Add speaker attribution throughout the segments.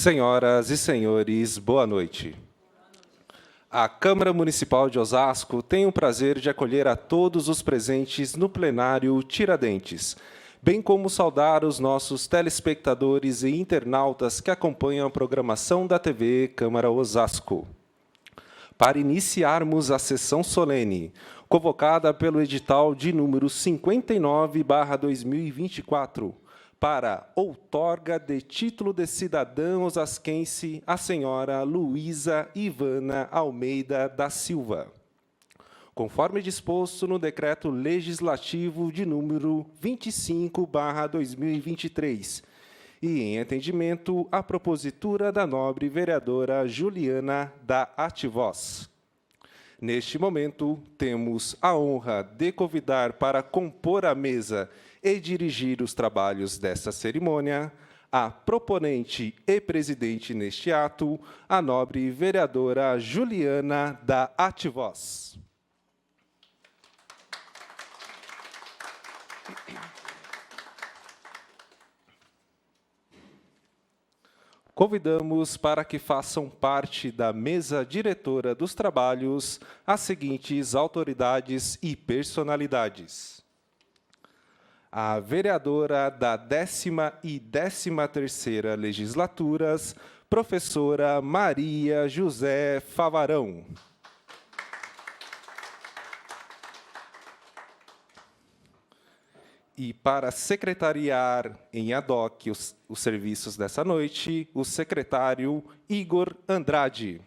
Speaker 1: Senhoras e senhores, boa noite. A Câmara Municipal de Osasco tem o prazer de acolher a todos os presentes no plenário Tiradentes, bem como saudar os nossos telespectadores e internautas que acompanham a programação da TV Câmara Osasco. Para iniciarmos a sessão solene, convocada pelo edital de número 59/2024, para outorga de título de cidadã osasquense a senhora Luísa Ivana Almeida da Silva, conforme disposto no Decreto Legislativo de número 25/2023, e em atendimento à propositura da nobre vereadora Juliana da Ativoz. Neste momento, temos a honra de convidar para compor a mesa e dirigir os trabalhos desta cerimônia a proponente e presidente neste ato, a nobre vereadora Juliana da Ativoz. Convidamos para que façam parte da mesa diretora dos trabalhos as seguintes autoridades e personalidades: a vereadora da 10ª e 13ª legislaturas, professora Maria José Favarão. E para secretariar em ad hoc os serviços dessa noite, o secretário Igor Andrade.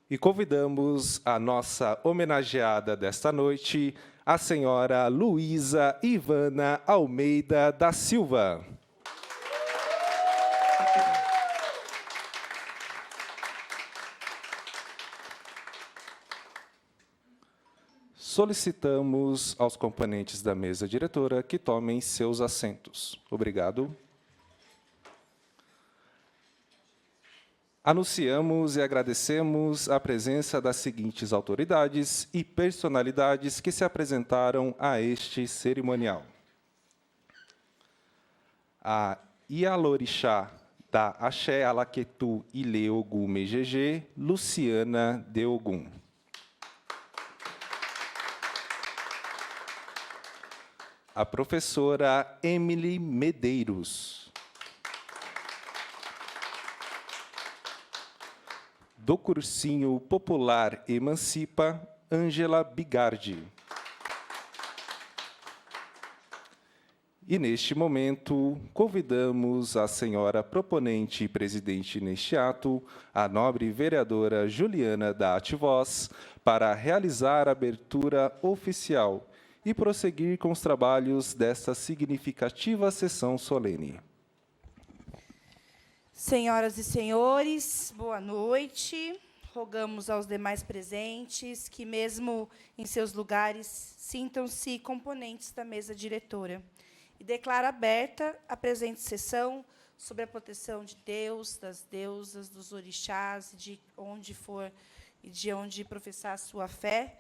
Speaker 1: E convidamos a nossa homenageada desta noite, a senhora Luísa Ivana Almeida da Silva. Solicitamos aos componentes da mesa diretora que tomem seus assentos. Obrigado. Anunciamos e agradecemos a presença das seguintes autoridades e personalidades que se apresentaram a este cerimonial: a Ialorixá da Axé Alaquetu Ile Ogum Megegê, Luciana de Ogum. A professora Emily Medeiros. Do cursinho popular Emancipa, Ângela Bigardi. E, neste momento, convidamos a senhora proponente e presidente neste ato, a nobre vereadora Juliana da Ativoz, para realizar a abertura oficial e prosseguir com os trabalhos desta significativa sessão solene.
Speaker 2: Senhoras e senhores, boa noite. Rogamos aos demais presentes que, mesmo em seus lugares, sintam-se componentes da mesa diretora. E declaro aberta a presente sessão sob a proteção de Deus, das deusas, dos orixás, de onde for e de onde professar a sua fé.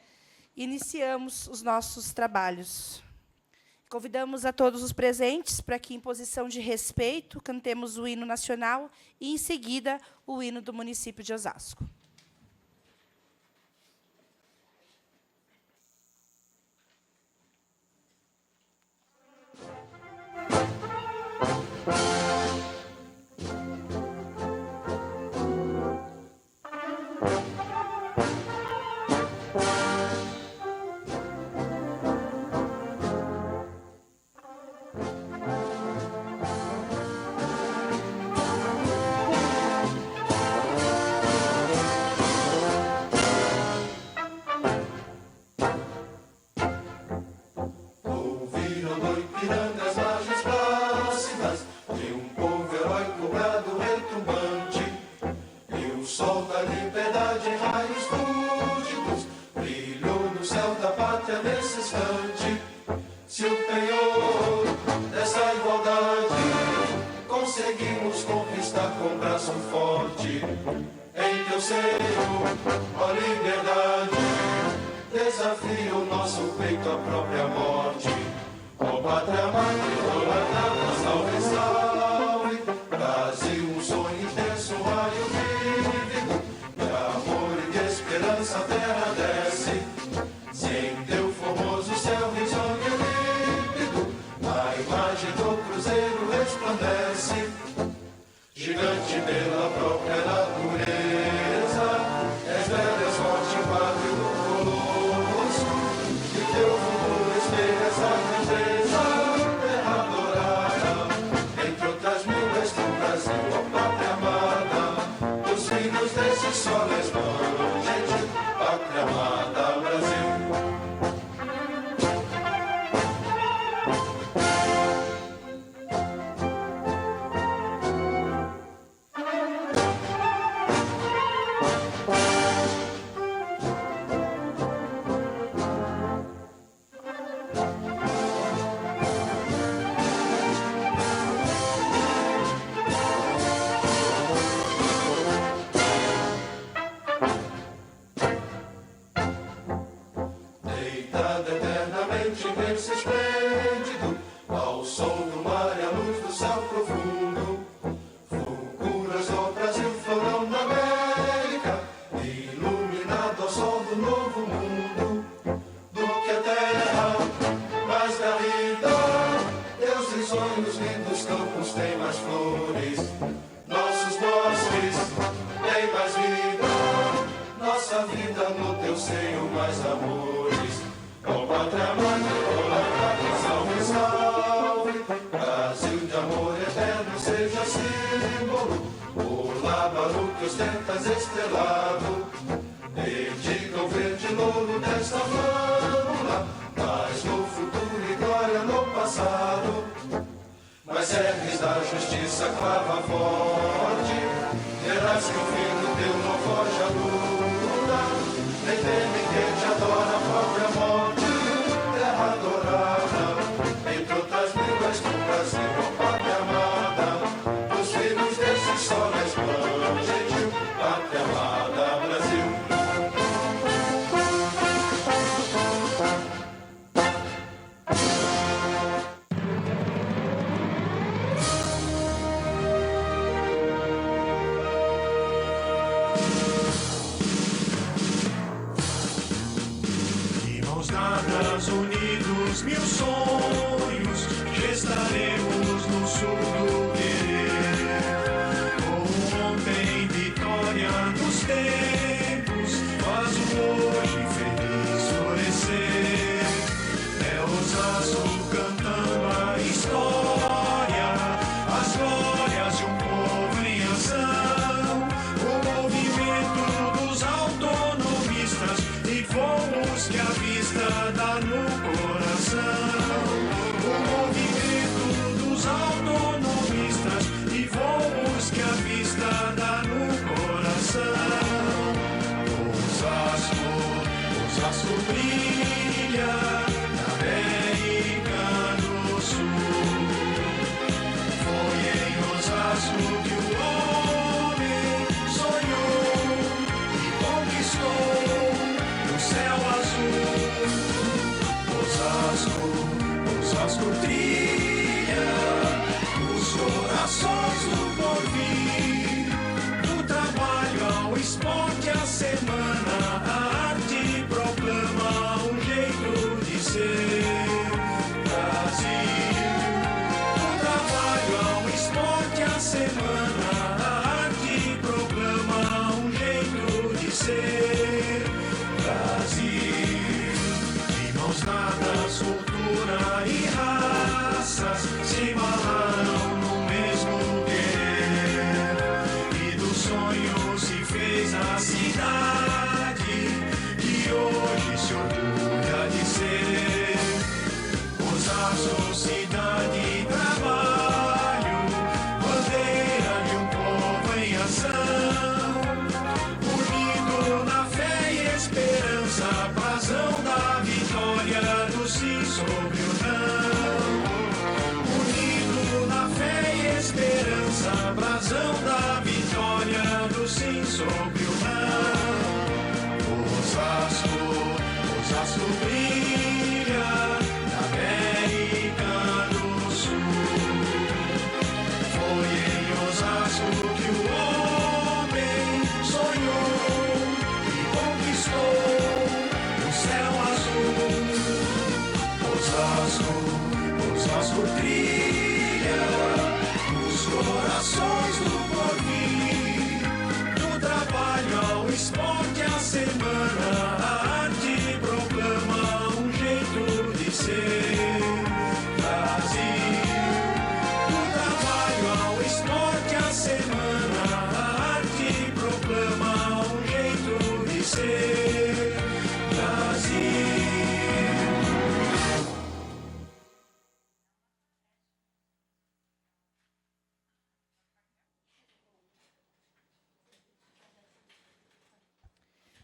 Speaker 2: Iniciamos os nossos trabalhos. Convidamos a todos os presentes para que, em posição de respeito, cantemos o hino nacional e, em seguida, o hino do município de Osasco.
Speaker 3: Conseguimos conquistar com braço forte. Em teu seio, ó liberdade, desafia o nosso peito à própria morte. Ó pátria amada, idolatrada, salve, salve. Brasil, um sonho intenso, um raio vívido, de amor e de esperança a terra desce. Se em teu formoso céu risonho límpido, a imagem do cruzeiro resplandece. Gigante pela própria natureza, és velho, és forte, padre do colosso, e teu futuro espelha essa grandeza, terra adorada. Entre outras mil és tu, Brasil, ó pátria amada, os filhos desse sol resplandente, pátria amada, Brasil. Deitado eternamente imenso e esplêndido, ao sol do mar e à luz do céu profundo, fulguras do Brasil, florão da América, iluminado ao sol do novo mundo, do que a terra mais garrida, teus risonhos lindos campos têm mais flores, nossos bosques têm mais vida, nossa vida no teu seio mais amores. Ó pátria amada, idolatrada, salve, salve. Brasil de amor eterno seja símbolo, o lábaro que ostentas estrelado, dedica o verde louro desta flâmula, mas no futuro e glória no passado. Mas ergues da justiça clava forte, verás que o filho teu não foge à luta, nem teme quem te adora a própria morte, terra adorada. Entre outras mil és tu, Brasil, ó pátria amada, os filhos desse sol resplandente, pátria amada, Brasil.
Speaker 4: Unidos, mil sonhos, gestaremos no sul do querer. Como ontem, vitória dos tempos, faz o hoje feliz florescer. É Osasco cantando a história, as glórias de um povo em ação. O movimento dos autonomistas e voos que a vista dá no coração. O movimento dos autonomistas e voos que a vista dá no coração. Osasco brilha na América do Sul. Foi em Osasco que o homem sonhou e conquistou o céu azul. Osasco trilha os corações do porvir. Do trabalho ao esporte, a semana, a arte proclama um jeito de ser. Brasil. Do trabalho ao esporte, a semana, a arte proclama um jeito de ser. Brasil. De mãos dadas, cultura e raças se embalaram no mesmo querer. E do sonho se fez a cidade que hoje se orgulha de ser. Osasco, cidade e trabalho, bandeira de um povo em ação, unido na fé e esperança, brasão da vitória do sim sobre o não. Unido alegria os corações do porvir. Do trabalho ao esporte, a semana, a arte proclama um jeito de ser. Brasil. Do trabalho ao esporte, a semana, a arte proclama um jeito de ser. Brasil.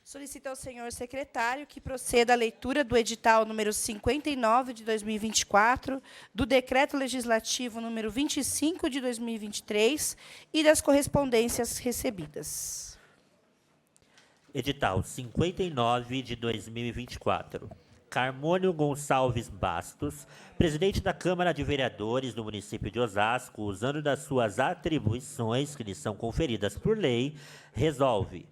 Speaker 2: Solicito ao senhor secretário que proceda à leitura do edital número 59 de 2024, do decreto legislativo número 25 de 2023 e das correspondências recebidas.
Speaker 5: Edital 59 de 2024. Carmônio Gonçalves Bastos, presidente da Câmara de Vereadores do município de Osasco, usando das suas atribuições que lhe são conferidas por lei, resolve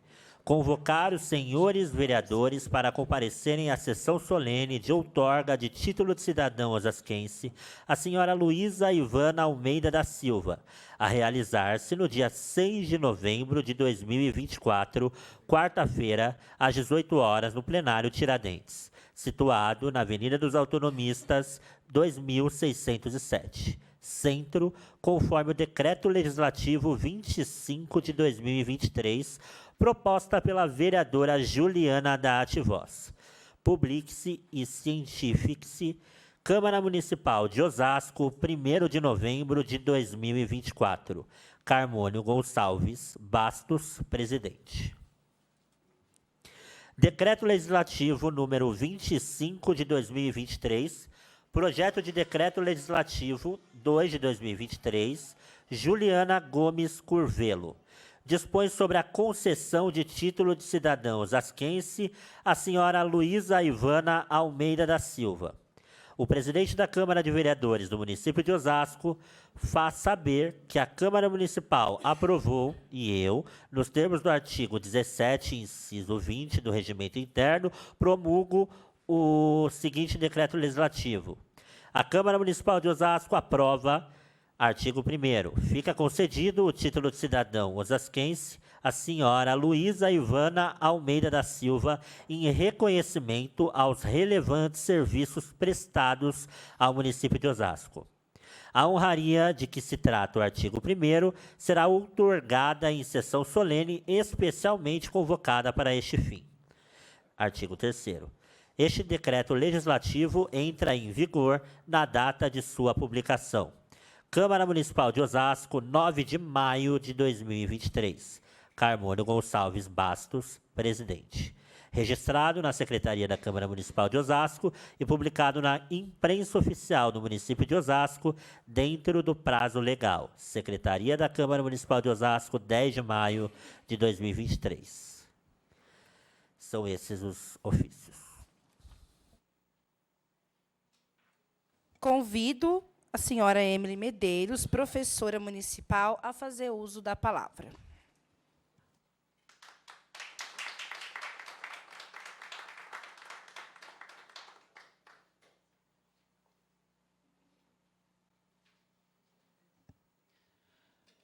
Speaker 5: convocar os senhores vereadores para comparecerem à sessão solene de outorga de título de cidadão osasquense a senhora Luísa Ivana Almeida da Silva, a realizar-se no dia 6 de novembro de 2024, quarta-feira, às 18 horas, no plenário Tiradentes, situado na Avenida dos Autonomistas, 2607. Centro, conforme o Decreto Legislativo 25 de 2023, proposta pela vereadora Juliana da Ativoz. Publique-se e cientifique-se, Câmara Municipal de Osasco, 1º de novembro de 2024. Carmônio Gonçalves Bastos, presidente. Decreto Legislativo número 25 de 2023, projeto de Decreto Legislativo 2 de 2023, Juliana Gomes Curvelo. Dispõe sobre a concessão de título de cidadão osasquense à senhora Luísa Ivana Almeida da Silva. O presidente da Câmara de Vereadores do município de Osasco faz saber que a Câmara Municipal aprovou, e eu, nos termos do artigo 17, inciso 20 do Regimento Interno, promulgo o seguinte decreto legislativo. A Câmara Municipal de Osasco aprova. Artigo 1º. Fica concedido o título de cidadão osasquense à senhora Luísa Ivana Almeida da Silva em reconhecimento aos relevantes serviços prestados ao município de Osasco. A honraria de que se trata o artigo 1º será outorgada em sessão solene especialmente convocada para este fim. Artigo 3º. Este decreto legislativo entra em vigor na data de sua publicação. Câmara Municipal de Osasco, 9 de maio de 2023. Carmônio Gonçalves Bastos, presidente. Registrado na Secretaria da Câmara Municipal de Osasco e publicado na imprensa oficial do município de Osasco, dentro do prazo legal. Secretaria da Câmara Municipal de Osasco, 10 de maio de 2023. São esses os ofícios.
Speaker 2: Convido a senhora Emily Medeiros, professora municipal, a fazer uso da palavra.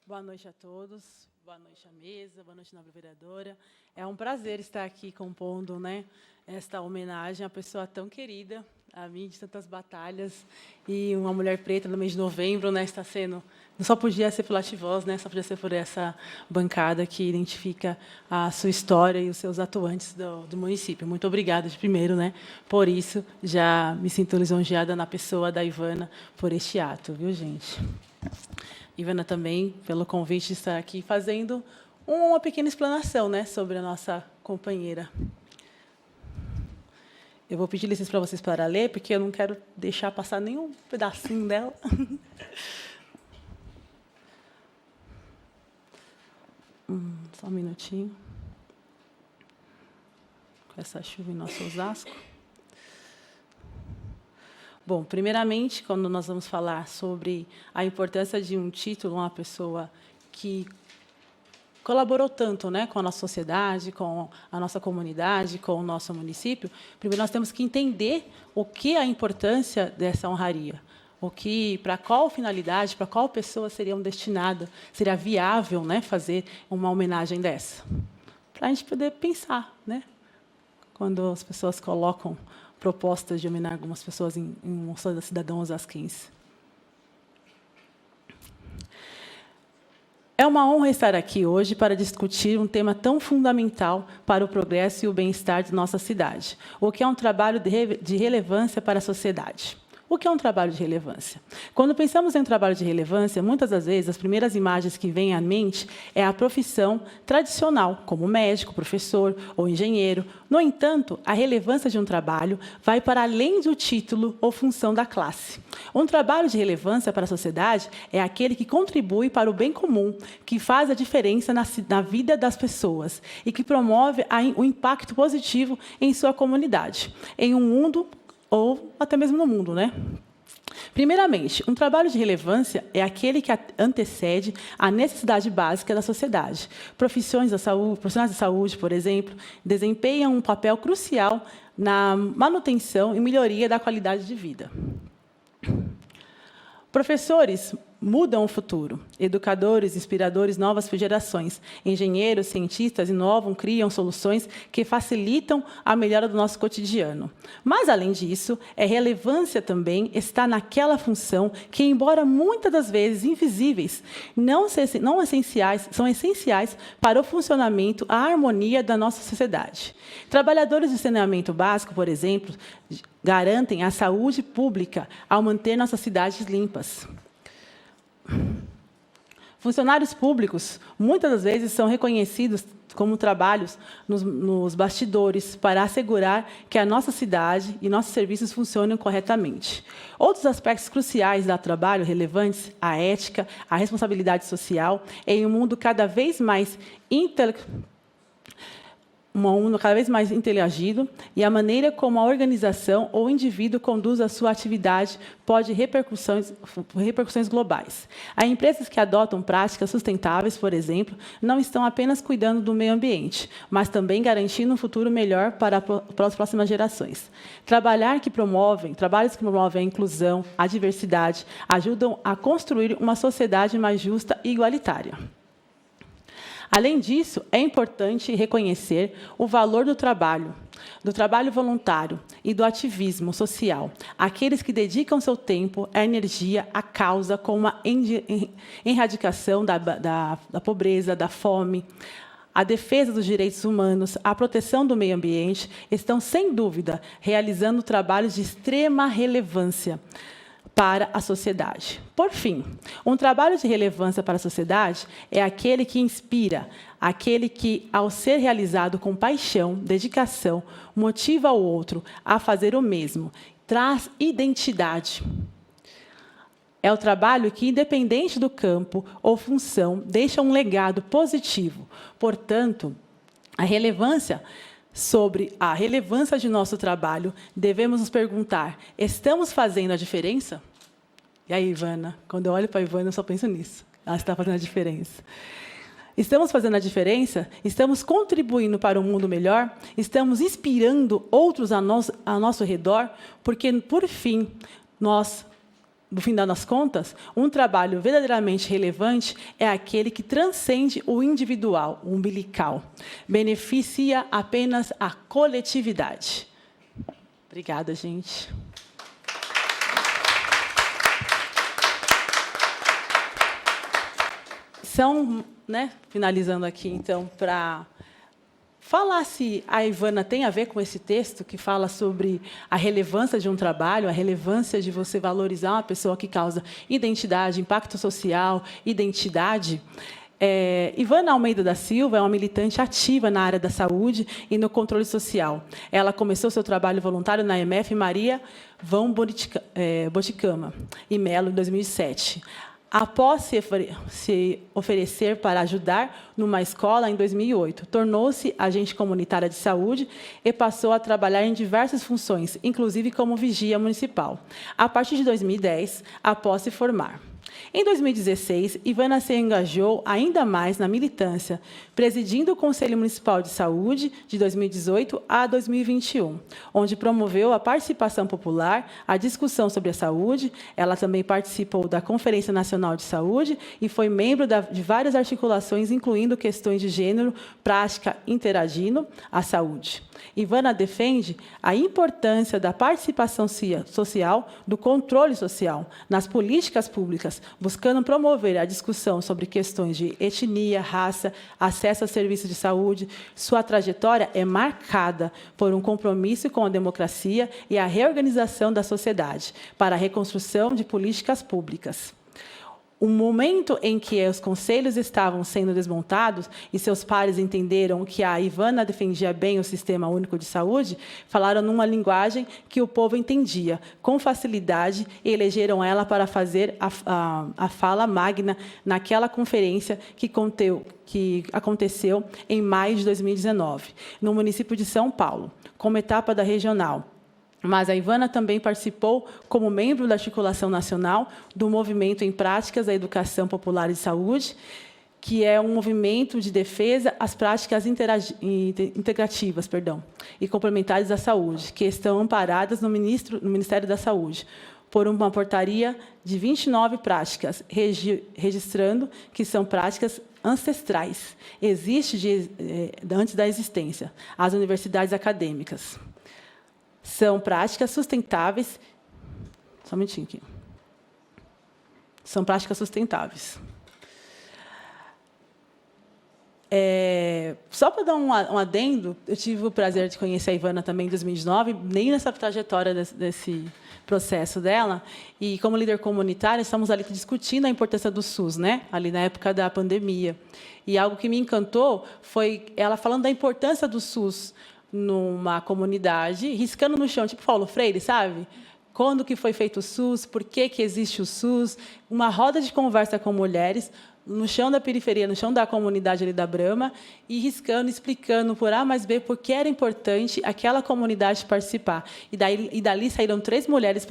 Speaker 6: Boa noite a todos, boa noite à mesa, boa noite, nobre vereadora. É um prazer estar aqui compondo, né, esta homenagem à pessoa tão querida, a mim, de tantas batalhas, e uma mulher preta no mês de novembro, né, está sendo, não só podia ser pela Ativoz, né, só podia ser por essa bancada que identifica a sua história e os seus atuantes do município. Muito obrigada de primeiro, né, por isso, já me sinto lisonjeada na pessoa da Ivana por este ato, viu, gente? Ivana, também, pelo convite de estar aqui fazendo uma pequena explanação, né, sobre a nossa companheira. Eu vou pedir licença para vocês para ler, porque eu não quero deixar passar nenhum pedacinho dela. Só um minutinho. Com essa chuva em nosso Osasco. Bom, primeiramente, quando nós vamos falar sobre a importância de um título, uma pessoa que colaborou tanto, né, com a nossa sociedade, com a nossa comunidade, com o nosso município, primeiro nós temos que entender o que é a importância dessa honraria. para qual finalidade, para qual pessoa seria viável, né, fazer uma homenagem dessa. Para a gente poder pensar, né, quando as pessoas colocam propostas de homenagear algumas pessoas em Moção da Cidadão osasquense. É uma honra estar aqui hoje para discutir um tema tão fundamental para o progresso e o bem-estar de nossa cidade, o que é um trabalho de relevância para a sociedade. O que é um trabalho de relevância? Quando pensamos em um trabalho de relevância, muitas das vezes, as primeiras imagens que vêm à mente é a profissão tradicional, como médico, professor ou engenheiro. No entanto, a relevância de um trabalho vai para além do título ou função da classe. Um trabalho de relevância para a sociedade é aquele que contribui para o bem comum, que faz a diferença na vida das pessoas e que promove o impacto positivo em sua comunidade, em um mundo ou até mesmo no mundo, né? Primeiramente, um trabalho de relevância é aquele que antecede a necessidade básica da sociedade. Profissionais da saúde, por exemplo, desempenham um papel crucial na manutenção e melhoria da qualidade de vida. Professores mudam o futuro. Educadores, inspiradores, novas gerações. Engenheiros, cientistas inovam, criam soluções que facilitam a melhora do nosso cotidiano. Mas, além disso, relevância também está naquela função que, embora muitas das vezes invisíveis, são essenciais para o funcionamento, a harmonia da nossa sociedade. Trabalhadores de saneamento básico, por exemplo, garantem a saúde pública ao manter nossas cidades limpas. Funcionários públicos, muitas das vezes, são reconhecidos como trabalhos nos bastidores para assegurar que a nossa cidade e nossos serviços funcionem corretamente. Outros aspectos cruciais do trabalho relevantes, a ética, a responsabilidade social, em um mundo cada vez mais interagido, e a maneira como a organização ou o indivíduo conduz a sua atividade pode repercussões globais. As empresas que adotam práticas sustentáveis, por exemplo, não estão apenas cuidando do meio ambiente, mas também garantindo um futuro melhor para as próximas gerações. Trabalhos que promovem a inclusão, a diversidade, ajudam a construir uma sociedade mais justa e igualitária. Além disso, é importante reconhecer o valor do trabalho voluntário e do ativismo social, aqueles que dedicam seu tempo, a energia, à causa, como a erradicação da pobreza, da fome, a defesa dos direitos humanos, a proteção do meio ambiente, estão, sem dúvida, realizando trabalhos de extrema relevância para a sociedade. Por fim, um trabalho de relevância para a sociedade é aquele que inspira, aquele que, ao ser realizado com paixão, dedicação, motiva o outro a fazer o mesmo, traz identidade. É o trabalho que, independente do campo ou função, deixa um legado positivo. Portanto, sobre a relevância de nosso trabalho, devemos nos perguntar: estamos fazendo a diferença? E aí, Ivana? Quando eu olho para a Ivana, eu só penso nisso. Ela está fazendo a diferença. Estamos fazendo a diferença? Estamos contribuindo para um mundo melhor? Estamos inspirando outros a nosso redor? Porque, por fim, no fim das contas, um trabalho verdadeiramente relevante é aquele que transcende o individual, o umbilical. Beneficia apenas a coletividade. Obrigada, gente. Finalizando aqui, então, para falar se a Ivana tem a ver com esse texto, que fala sobre a relevância de um trabalho, a relevância de você valorizar uma pessoa que causa identidade, impacto social, identidade. Ivana Almeida da Silva é uma militante ativa na área da saúde e no controle social. Ela começou seu trabalho voluntário na MF Maria Vão Boticama e Melo, em 2007. Após se oferecer para ajudar numa escola, em 2008, tornou-se agente comunitária de saúde e passou a trabalhar em diversas funções, inclusive como vigia municipal, a partir de 2010, após se formar. Em 2016, Ivana se engajou ainda mais na militância, presidindo o Conselho Municipal de Saúde de 2018 a 2021, onde promoveu a participação popular, a discussão sobre a saúde. Ela também participou da Conferência Nacional de Saúde e foi membro de várias articulações, incluindo questões de gênero, prática interagindo à saúde. Ivana defende a importância da participação social, do controle social nas políticas públicas, buscando promover a discussão sobre questões de etnia, raça, acesso a serviços de saúde. Sua trajetória é marcada por um compromisso com a democracia e a reorganização da sociedade para a reconstrução de políticas públicas. O momento em que os conselhos estavam sendo desmontados e seus pares entenderam que a Ivana defendia bem o Sistema Único de Saúde, falaram numa linguagem que o povo entendia, com facilidade, e elegeram ela para fazer a fala magna naquela conferência que aconteceu em maio de 2019, no município de São Paulo, como etapa da regional. Mas a Ivana também participou como membro da Articulação Nacional do Movimento em Práticas da Educação Popular de Saúde, que é um movimento de defesa às práticas integrativas e complementares da saúde, que estão amparadas no Ministério da Saúde, por uma portaria de 29 práticas, registrando que são práticas ancestrais, antes da existência, às universidades acadêmicas. São práticas sustentáveis. Só um minutinho aqui. São práticas sustentáveis. Só para dar um adendo, eu tive o prazer de conhecer a Ivana também em 2019, nem nessa trajetória desse processo dela, e como líder comunitária, estamos ali discutindo a importância do SUS, né? Ali na época da pandemia. E algo que me encantou foi ela falando da importância do SUS numa comunidade, riscando no chão, tipo Paulo Freire, sabe? Quando que foi feito o SUS, por que existe o SUS, uma roda de conversa com mulheres, no chão da periferia, no chão da comunidade ali da Brama, e riscando, explicando por A mais B por que era importante aquela comunidade participar. E dali saíram 3 mulheres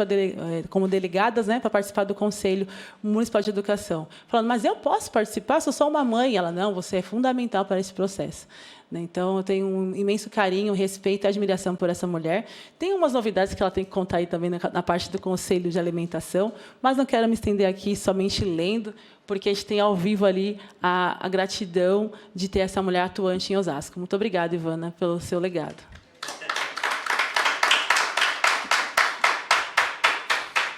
Speaker 6: como delegadas, né, para participar do Conselho Municipal de Educação. Falando, mas eu posso participar? Sou só uma mãe. Ela, não, você é fundamental para esse processo. Então, eu tenho um imenso carinho, respeito e admiração por essa mulher. Tem umas novidades que ela tem que contar aí também na parte do Conselho de Alimentação, mas não quero me estender aqui somente lendo, porque a gente tem ao vivo ali a gratidão de ter essa mulher atuante em Osasco. Muito obrigada, Ivana, pelo seu legado.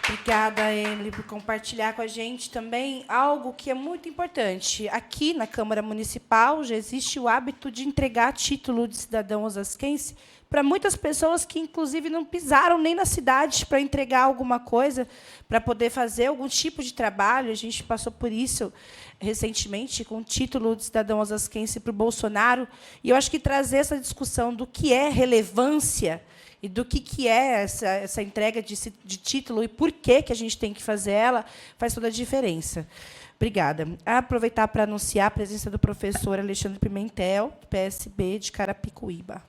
Speaker 2: Obrigada, Emily, por compartilhar com a gente também algo que é muito importante. Aqui, na Câmara Municipal, já existe o hábito de entregar título de cidadão osasquense para muitas pessoas que, inclusive, não pisaram nem na cidade para entregar alguma coisa, para poder fazer algum tipo de trabalho. A gente passou por isso recentemente, com o título de cidadão osasquense para o Bolsonaro. E eu acho que trazer essa discussão do que é relevância e do que é essa entrega de título e por que a gente tem que fazer ela, faz toda a diferença. Obrigada. Aproveitar para anunciar a presença do professor Alexandre Pimentel, do PSB de Carapicuíba.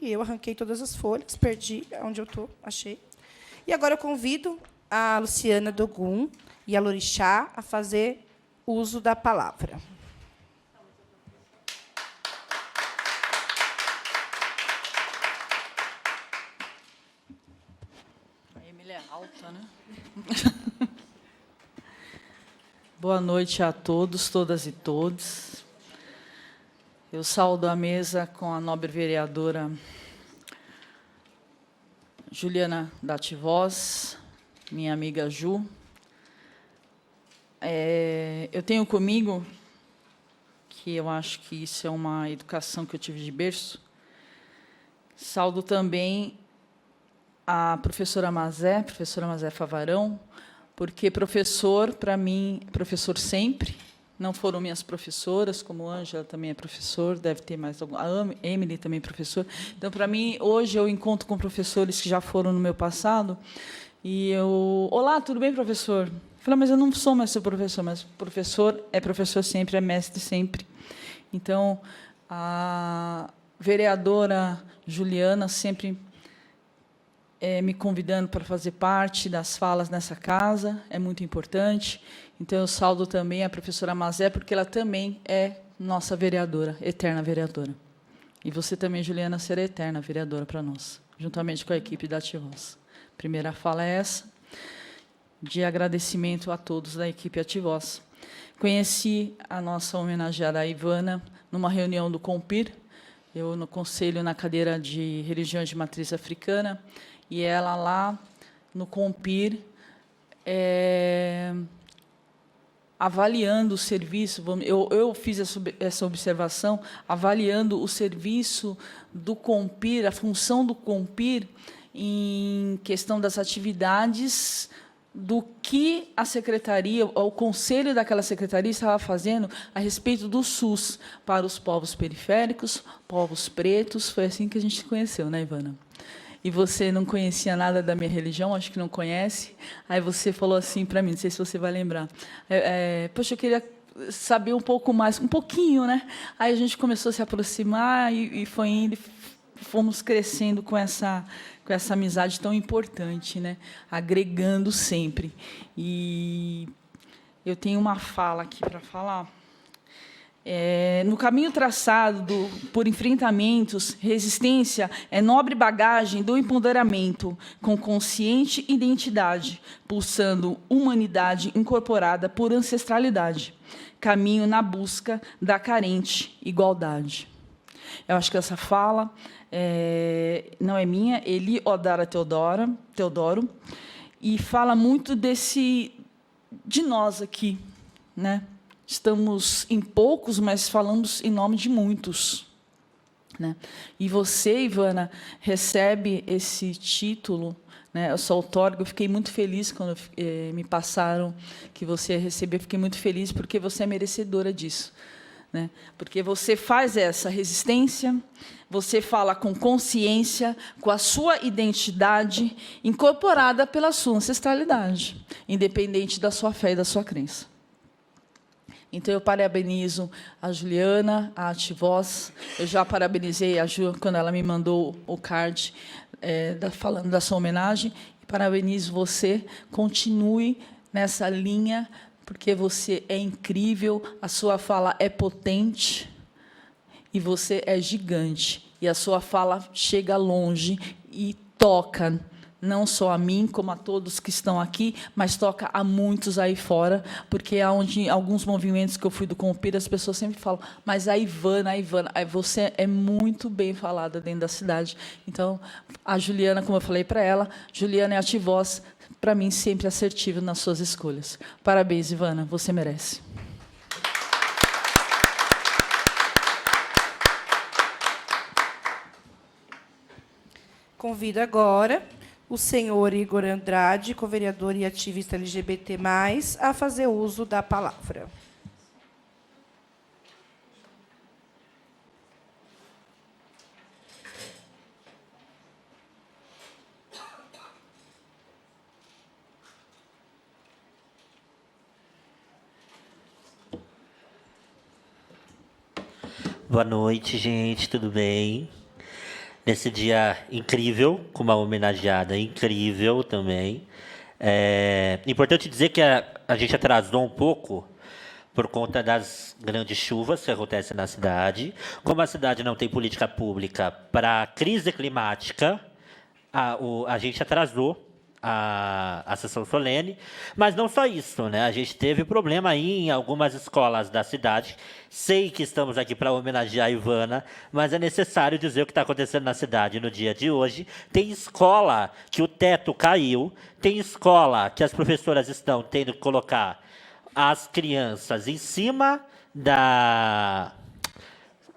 Speaker 2: E eu arranquei todas as folhas, perdi onde eu estou, achei. E agora eu convido a Luciana Dogum e a Lorixá a fazer uso da palavra.
Speaker 7: É alta, né? Boa noite a todos, todas e todos. Eu saúdo a mesa com a nobre vereadora Juliana da Ativós, minha amiga Ju. Eu tenho comigo, que eu acho que isso é uma educação que eu tive de berço, saúdo também a professora Mazé Favarão, porque professor, para mim, professor sempre, não foram minhas professoras, como a Ângela também é professor, deve ter mais algum, a Emily também é professor. Então, para mim, hoje eu encontro com professores que já foram no meu passado, e eu, olá, tudo bem, professor? Eu falei, mas eu não sou mais seu professor, mas professor é professor sempre, é mestre sempre. Então, a vereadora Juliana sempre me convidando para fazer parte das falas nessa casa, é muito importante. Então, eu saúdo também a professora Mazé, porque ela também é nossa vereadora, eterna vereadora. E você também, Juliana, será eterna vereadora para nós, juntamente com a equipe da Ativoz. Primeira fala é essa, de agradecimento a todos da equipe Ativoz. Conheci a nossa homenageada a Ivana numa reunião do COMPIR, eu no conselho na cadeira de religiões de matriz africana, e ela lá no COMPIR, avaliando o serviço, eu fiz essa observação, avaliando o serviço do COMPIR, a função do COMPIR em questão das atividades do que a secretaria, o conselho daquela secretaria estava fazendo a respeito do SUS para os povos periféricos, povos pretos. Foi assim que a gente se conheceu, né, Ivana? E você não conhecia nada da minha religião, acho que não conhece. Aí você falou assim para mim, não sei se você vai lembrar. Poxa, eu queria saber um pouco mais, um pouquinho, né? Aí a gente começou a se aproximar e foi indo, fomos crescendo com essa amizade tão importante, né? Agregando sempre. E eu tenho uma fala aqui para falar. No caminho traçado por enfrentamentos, resistência é nobre bagagem do empoderamento, com consciente identidade, pulsando humanidade incorporada por ancestralidade. Caminho na busca da carente igualdade. Eu acho que essa fala não é minha, Eli Odara Teodoro, e fala muito de nós aqui, né? Estamos em poucos, mas falamos em nome de muitos, né? E você, Ivana, recebe esse título, né? Eu sou outorga, eu fiquei muito feliz quando me passaram que você ia receber, eu fiquei muito feliz porque você é merecedora disso, né? Porque você faz essa resistência, você fala com consciência, com a sua identidade, incorporada pela sua ancestralidade, independente da sua fé e da sua crença. Então, eu parabenizo a Juliana, a Ativoz. Eu já parabenizei a Ju quando ela me mandou o card falando da sua homenagem. E parabenizo você. Continue nessa linha, porque você é incrível, a sua fala é potente e você é gigante. E a sua fala chega longe e toca não só a mim, como a todos que estão aqui, mas toca a muitos aí fora, porque há alguns movimentos que eu fui do COMPIR, as pessoas sempre falam, mas a Ivana, você é muito bem falada dentro da cidade. Então, a Juliana, como eu falei para ela, Juliana é Ativoz, para mim, sempre assertiva nas suas escolhas. Parabéns, Ivana, você merece.
Speaker 2: Convido agora o senhor Igor Andrade, co-vereador e ativista LGBT+, a fazer uso da palavra.
Speaker 5: Boa noite, gente, tudo bem? Nesse dia incrível, com uma homenageada incrível também. Importante dizer que a gente atrasou um pouco por conta das grandes chuvas que acontecem na cidade. Como a cidade não tem política pública para a crise climática, a gente atrasou a sessão solene, mas não só isso, né? A gente teve problema aí em algumas escolas da cidade. Sei que estamos aqui para homenagear a Ivana, mas é necessário dizer o que está acontecendo na cidade no dia de hoje. Tem escola que o teto caiu, tem escola que as professoras estão tendo que colocar as crianças em cima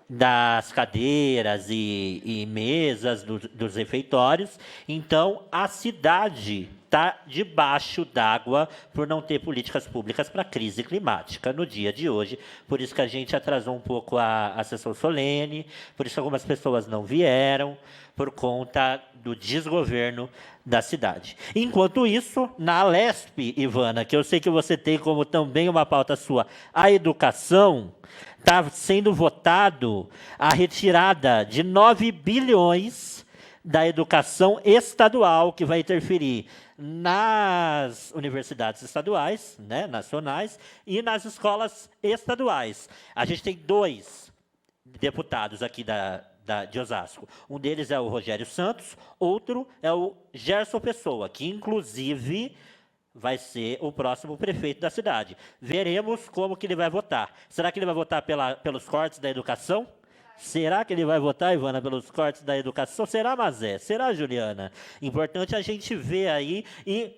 Speaker 5: das cadeiras e mesas dos refeitórios. Então, a cidade está debaixo d'água por não ter políticas públicas para a crise climática no dia de hoje. Por isso que a gente atrasou um pouco a sessão solene, por isso que algumas pessoas não vieram, por conta do desgoverno da cidade. Enquanto isso, na Alesp, Ivana, que eu sei que você tem como também uma pauta sua, a educação, está sendo votado a retirada de 9 bilhões da educação estadual, que vai interferir nas universidades estaduais, né, nacionais, e nas escolas estaduais. A gente tem 2 deputados aqui de Osasco. Um deles é o Rogério Santos, outro é o Gerson Pessoa, que, inclusive, vai ser o próximo prefeito da cidade. Veremos como que ele vai votar. Será que ele vai votar pelos cortes da educação? Será que ele vai votar, Ivana, pelos cortes da educação? Será, Mazé? Será, Juliana? Importante a gente ver aí e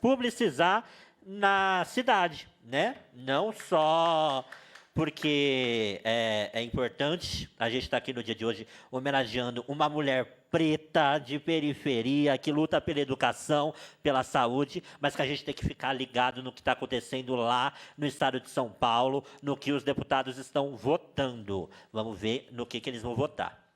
Speaker 5: publicizar na cidade, né? Não só porque é importante a gente estar aqui no dia de hoje homenageando uma mulher preta de periferia que luta pela educação, pela saúde, mas que a gente tem que ficar ligado no que está acontecendo lá no estado de São Paulo, no que os deputados estão votando. Vamos ver no que eles vão votar.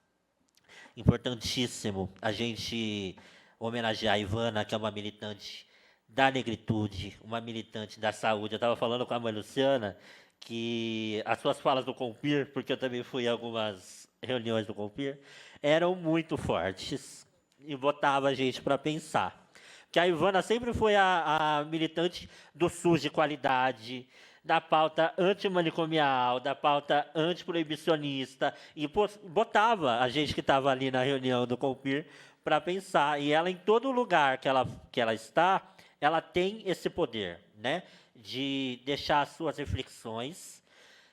Speaker 5: Importantíssimo a gente homenagear a Ivana, que é uma militante da negritude, uma militante da saúde. Eu estava falando com a mãe Luciana que as suas falas do Compir, porque eu também fui a algumas reuniões do Compir, eram muito fortes e botava a gente para pensar. Porque a Ivana sempre foi a militante do SUS de qualidade, da pauta antimanicomial, da pauta antiproibicionista, e botava a gente que estava ali na reunião do Compir para pensar. E ela, em todo lugar que ela está, ela tem esse poder, né, de deixar as suas reflexões,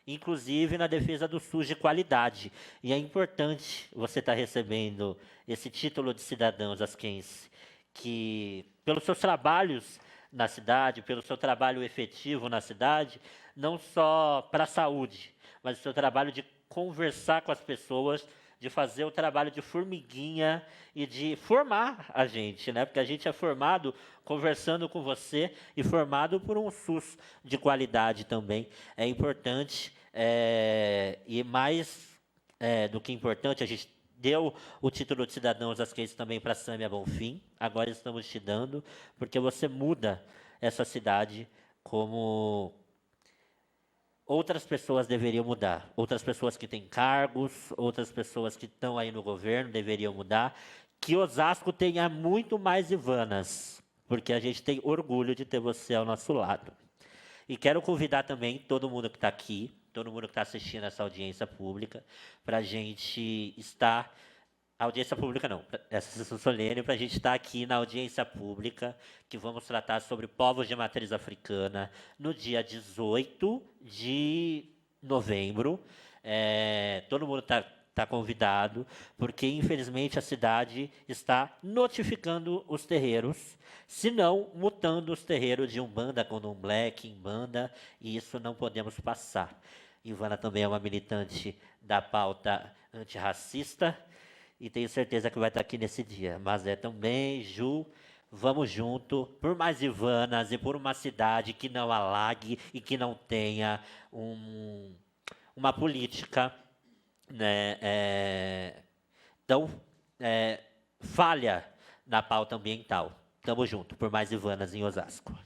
Speaker 5: inclusive na defesa do SUS de qualidade. E é importante você estar recebendo esse título de cidadão osasquense, que, pelos seus trabalhos na cidade, pelo seu trabalho efetivo na cidade, não só para a saúde, mas o seu trabalho de conversar com as pessoas, de fazer o trabalho de formiguinha e de formar a gente, né? Porque a gente é formado conversando com você e formado por um SUS de qualidade também. É importante, e mais do que importante, a gente deu o título de cidadão osasquense também para a Sâmia Bonfim. Agora estamos te dando, porque você muda essa cidade como outras pessoas deveriam mudar. Outras pessoas que têm cargos, outras pessoas que estão aí no governo deveriam mudar. Que Osasco tenha muito mais Ivanas, porque a gente tem orgulho de ter você ao nosso lado. E quero convidar também todo mundo que está aqui, todo mundo que está assistindo essa audiência pública, para a gente estar... Audiência pública não, essa sessão solene, para a gente estar aqui na audiência pública, que vamos tratar sobre povos de matriz africana, no dia 18 de novembro. Todo mundo está convidado, porque, infelizmente, a cidade está notificando os terreiros, se não mutando os terreiros de Umbanda, Candomblé, Quimbanda, e isso não podemos passar. Ivana também é uma militante da pauta antirracista, e tenho certeza que vai estar aqui nesse dia. Mas também, Ju, vamos junto por mais Ivanas e por uma cidade que não alague e que não tenha uma política, né, tão falha na pauta ambiental. Tamo junto por mais Ivanas em Osasco.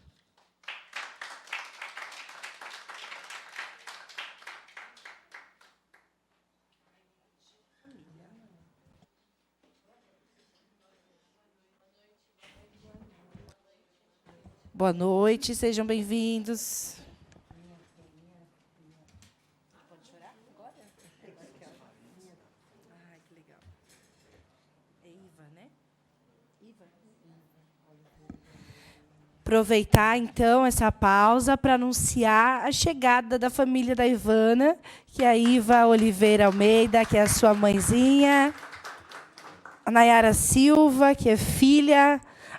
Speaker 2: Boa noite, sejam bem-vindos. Pode chorar agora? Ai, que legal. É Iva, né? Iva. Aproveitar, então, essa pausa para anunciar a chegada da família da Ivana, que é a Iva Oliveira Almeida, que é a sua mãezinha, a Nayara Silva, que é filha,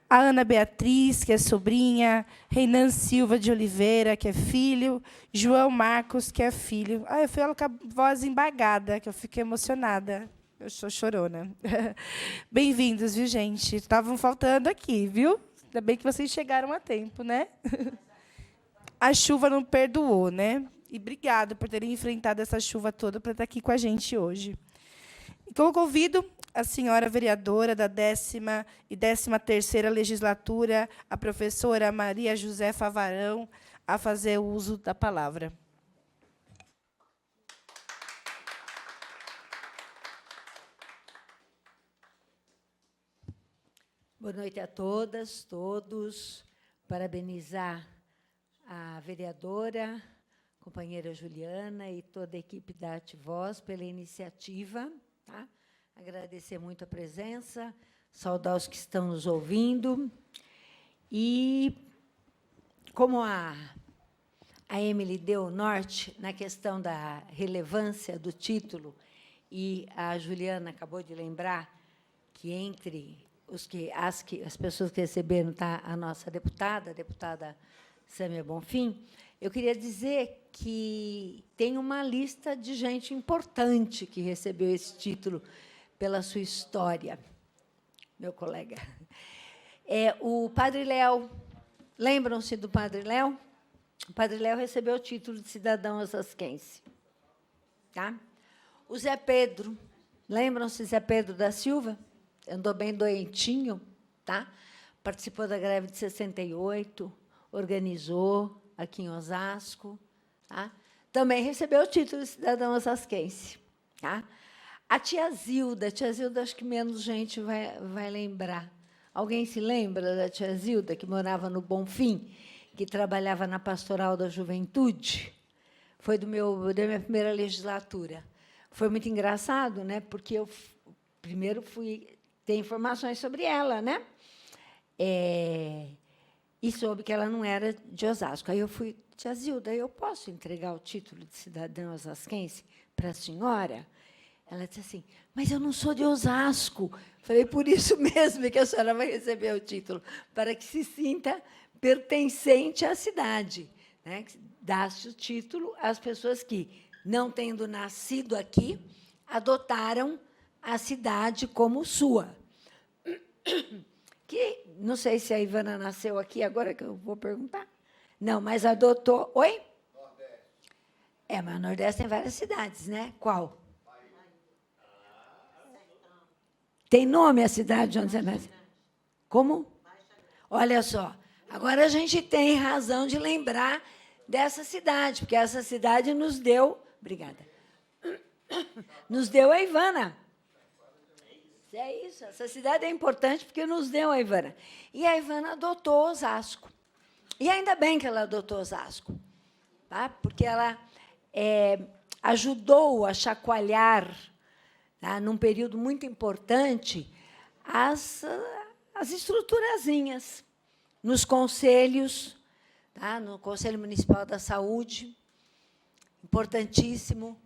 Speaker 2: a Ana Beatriz, que é sobrinha, Reinan Silva de Oliveira, que é filho, João Marcos, que é filho. Eu falo com a voz embargada, que eu fiquei emocionada. Eu sou chorona. Bem-vindos, viu, gente? Estavam faltando aqui, viu? Ainda bem que vocês chegaram a tempo, né? A chuva não perdoou, né? E obrigado por terem enfrentado essa chuva toda para estar aqui com a gente hoje. Então, eu convido a senhora vereadora da 10ª e 13ª legislatura, a professora Maria Josefa Varão, a fazer uso da palavra.
Speaker 8: Boa noite a todas, todos. Parabenizar a vereadora, companheira Juliana e toda a equipe da Ativoz pela iniciativa. Tá? Agradecer muito a presença, saudar os que estão nos ouvindo. E, como a Emily deu o norte na questão da relevância do título, e a Juliana acabou de lembrar que, entre as pessoas que receberam está a nossa deputada, a deputada Sâmia Bonfim, eu queria dizer que tem uma lista de gente importante que recebeu esse título pela sua história, meu colega. O Padre Léo, lembram-se do Padre Léo? O Padre Léo recebeu o título de cidadão osasquense. Tá? O Zé Pedro, lembram-se Zé Pedro da Silva? Andou bem doentinho, tá? Participou da greve de 68, organizou aqui em Osasco. Tá? Também recebeu o título de cidadão osasquense. Tá? A tia Zilda, acho que menos gente vai lembrar. Alguém se lembra da tia Zilda, que morava no Bonfim, que trabalhava na Pastoral da Juventude? Foi da minha primeira legislatura. Foi muito engraçado, né? Porque eu primeiro fui ter informações sobre ela, né? E soube que ela não era de Osasco. Aí eu fui, tia Zilda, eu posso entregar o título de cidadã osasquense para a senhora? Ela disse assim, mas eu não sou de Osasco. Falei, por isso mesmo que a senhora vai receber o título, para que se sinta pertencente à cidade. Né? Dá-se o título às pessoas que, não tendo nascido aqui, adotaram a cidade como sua. Que, não sei se a Ivana nasceu aqui, agora que eu vou perguntar. Não, mas adotou... Oi? Nordeste. Mas o Nordeste tem várias cidades, né? Qual? Tem nome a cidade onde você nasceu? Como? Olha só, agora a gente tem razão de lembrar dessa cidade, porque essa cidade nos deu... Obrigada. Nos deu a Ivana. É isso, essa cidade é importante porque nos deu a Ivana. E a Ivana adotou Osasco. E ainda bem que ela adotou Osasco, tá? Porque ela ajudou a chacoalhar, tá, num período muito importante, as estruturazinhas, nos conselhos, tá, no Conselho Municipal da Saúde, importantíssimo,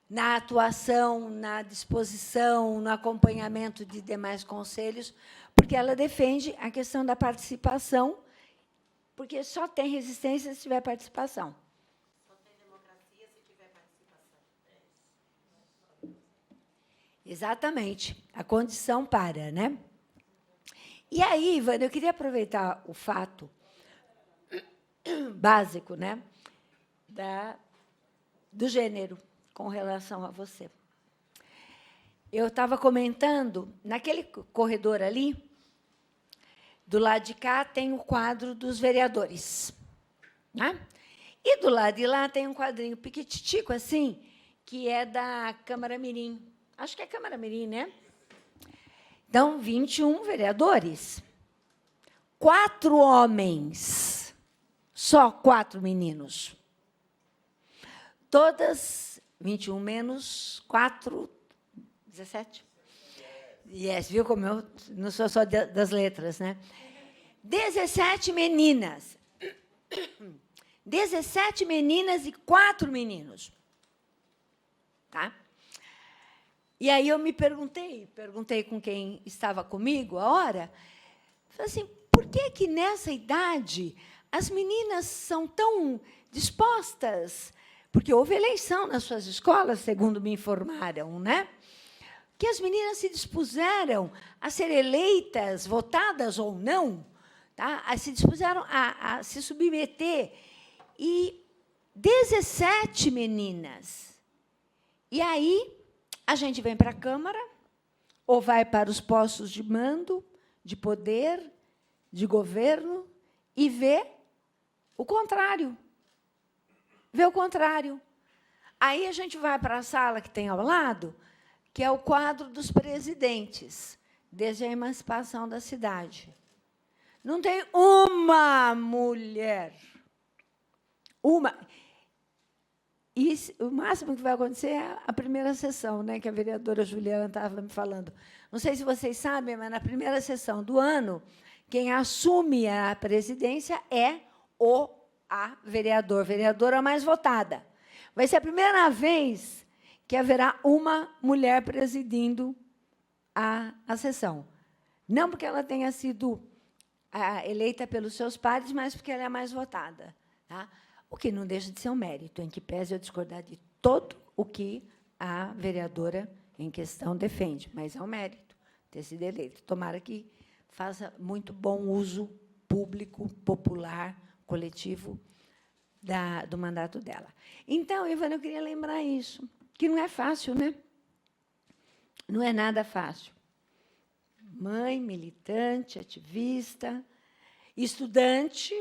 Speaker 8: na atuação, na disposição, no acompanhamento de demais conselhos, porque ela defende a questão da participação, porque só tem resistência se tiver participação.
Speaker 9: Só tem democracia se tiver participação.
Speaker 8: Exatamente, a condição para, né? E aí, Ivana, eu queria aproveitar o fato básico, né, do gênero, com relação a você. Eu estava comentando, naquele corredor ali, do lado de cá tem o quadro dos vereadores. Né? E do lado de lá tem um quadrinho piquititico, assim, que é da Câmara Mirim. Acho que é Câmara Mirim, né? Então, 21 vereadores. 4 homens. Só 4 meninos. Todas... 21 menos 4, 17. Yes, viu como eu não sou só das letras, né? 17 meninas. 17 meninas e 4 meninos. Tá? E aí eu me perguntei com quem estava comigo a hora, falei assim, por que nessa idade as meninas são tão dispostas? Porque houve eleição nas suas escolas, segundo me informaram, né? Que as meninas se dispuseram a ser eleitas, votadas ou não, tá? Se dispuseram a se submeter. E 17 meninas. E aí, a gente vem para a Câmara, ou vai para os postos de mando, de poder, de governo, e vê o contrário. Vê o contrário. Aí a gente vai para a sala que tem ao lado, que é o quadro dos presidentes desde a emancipação da cidade. Não tem uma mulher. Uma. E o máximo que vai acontecer é a primeira sessão, né, que a vereadora Juliana estava me falando. Não sei se vocês sabem, mas na primeira sessão do ano, quem assume a presidência é a vereadora mais votada. Vai ser a primeira vez que haverá uma mulher presidindo a sessão. Não porque ela tenha sido eleita pelos seus pares, mas porque ela é a mais votada. Tá? O que não deixa de ser um mérito, em que pese eu discordar de todo o que a vereadora em questão defende, mas é um mérito ter sido eleita. Tomara que faça muito bom uso público, popular, coletivo do mandato dela. Então, Ivana, eu queria lembrar isso, que não é fácil, né? Não é nada fácil. Mãe, militante, ativista, estudante,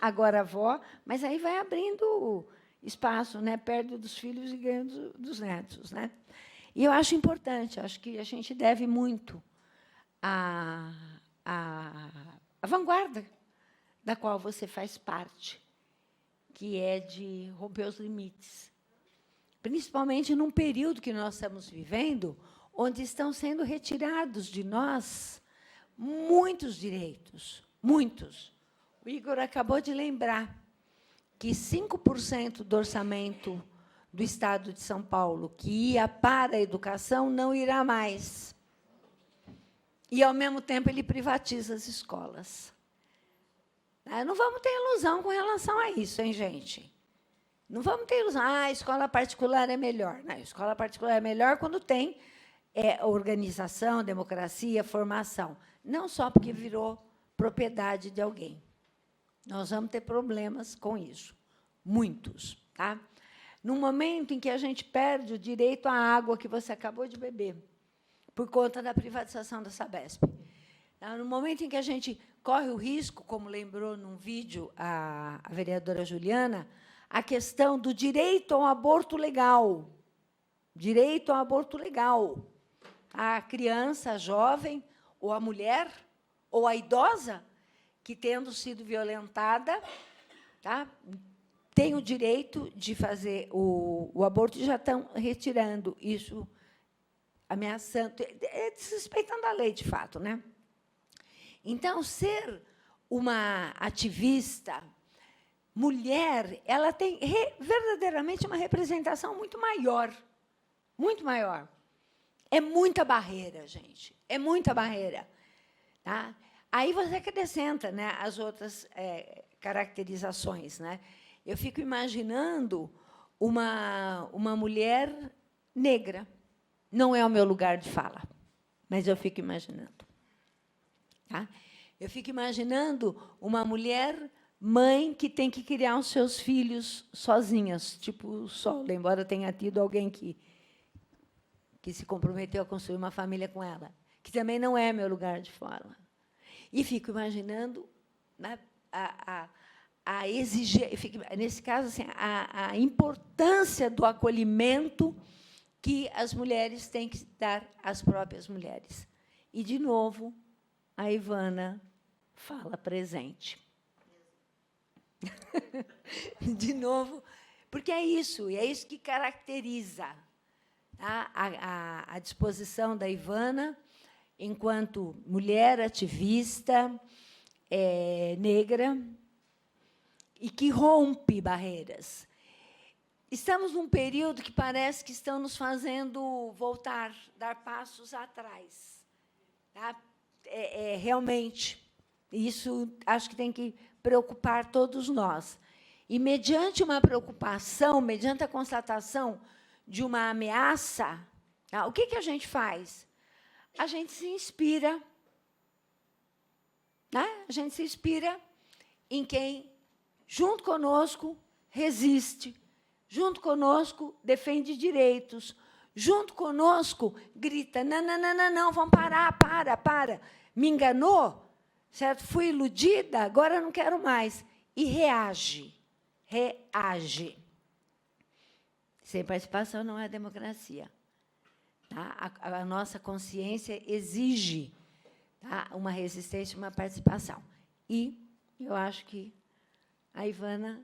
Speaker 8: agora avó, mas aí vai abrindo espaço, né? Perde dos filhos e ganha dos netos. Né? E eu acho importante, acho que a gente deve muito à vanguarda da qual você faz parte, que é de romper os limites. Principalmente num período que nós estamos vivendo, onde estão sendo retirados de nós muitos direitos, muitos. O Igor acabou de lembrar que 5% do orçamento do Estado de São Paulo, que ia para a educação, não irá mais. E, ao mesmo tempo, ele privatiza as escolas. Não vamos ter ilusão com relação a isso, hein, gente? Não vamos ter ilusão. A escola particular é melhor. Não, a escola particular é melhor quando tem organização, democracia, formação. Não só porque virou propriedade de alguém. Nós vamos ter problemas com isso. Muitos. Tá? No momento em que a gente perde o direito à água que você acabou de beber, por conta da privatização da Sabesp. No momento em que a gente corre o risco, como lembrou num vídeo a vereadora Juliana, a questão do direito ao aborto legal. Direito ao aborto legal. A criança, a jovem, ou a mulher, ou a idosa, que, tendo sido violentada, tá, tem o direito de fazer o aborto, e já estão retirando isso, ameaçando, desrespeitando a lei, de fato. Né? Então, ser uma ativista mulher, ela tem verdadeiramente uma representação muito maior. Muito maior. É muita barreira, gente. É muita barreira. Tá? Aí você acrescenta, né, as outras caracterizações. Né? Eu fico imaginando uma mulher negra. Não é o meu lugar de fala, mas eu fico imaginando. Tá? Eu fico imaginando uma mulher mãe que tem que criar os seus filhos sozinhas, tipo o Sol, embora tenha tido alguém que se comprometeu a construir uma família com ela, que também não é meu lugar de fala. E fico imaginando, né, a exigência, nesse caso, assim, a importância do acolhimento que as mulheres têm que dar às próprias mulheres. E, de novo, a Ivana fala presente. De novo, porque é isso que caracteriza, tá, a disposição da Ivana enquanto mulher ativista, negra, e que rompe barreiras. Estamos num período que parece que estão nos fazendo voltar, dar passos atrás. Tá? Realmente, isso acho que tem que preocupar todos nós. E, mediante uma preocupação, mediante a constatação de uma ameaça, tá, o que a gente faz? A gente se inspira. Né? A gente se inspira em quem, junto conosco, resiste, junto conosco, defende direitos, junto conosco, grita, não, vamos parar, para. Me enganou? Certo? Fui iludida, agora não quero mais. E reage. Sem participação não é democracia. Tá? A nossa consciência exige, tá, uma resistência, uma participação. E eu acho que a Ivana,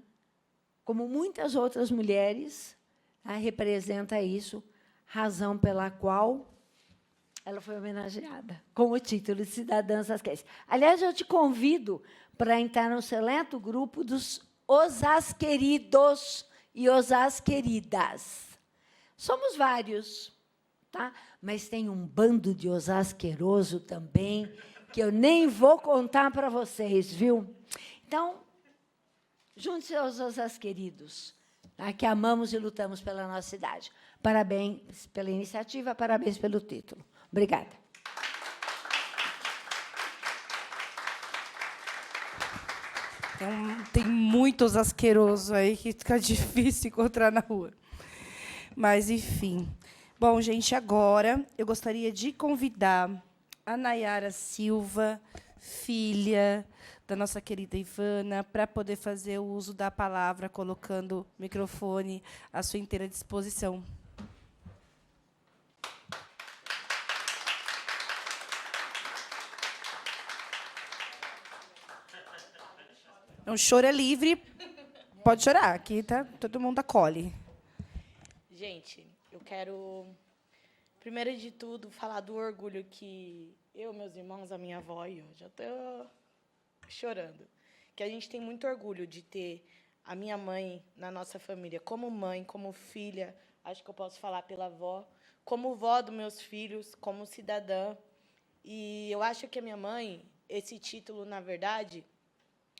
Speaker 8: como muitas outras mulheres, tá, representa isso, razão pela qual ela foi homenageada com o título de Cidadã Osasquense. Aliás, eu te convido para entrar no seleto grupo dos osasqueridos e osasqueridas. Somos vários, tá? Mas tem um bando de osasqueroso também, que eu nem vou contar para vocês, viu? Então, junte-se aos osasqueridos, tá? Que amamos e lutamos pela nossa cidade. Parabéns pela iniciativa, parabéns pelo título. Obrigada.
Speaker 2: Tem muitos asquerosos aí que fica difícil encontrar na rua. Mas, enfim. Bom, gente, agora eu gostaria de convidar a Nayara Silva, filha da nossa querida Ivana, para poder fazer o uso da palavra, colocando o microfone à sua inteira disposição. O choro é livre, pode chorar, aqui tá, todo mundo acolhe.
Speaker 10: Gente, eu quero, primeiro de tudo, falar do orgulho que eu, meus irmãos, a minha avó, e eu já estou chorando, que a gente tem muito orgulho de ter a minha mãe na nossa família, como mãe, como filha, acho que eu posso falar pela avó, como vó dos meus filhos, como cidadã. E eu acho que a minha mãe, esse título, na verdade,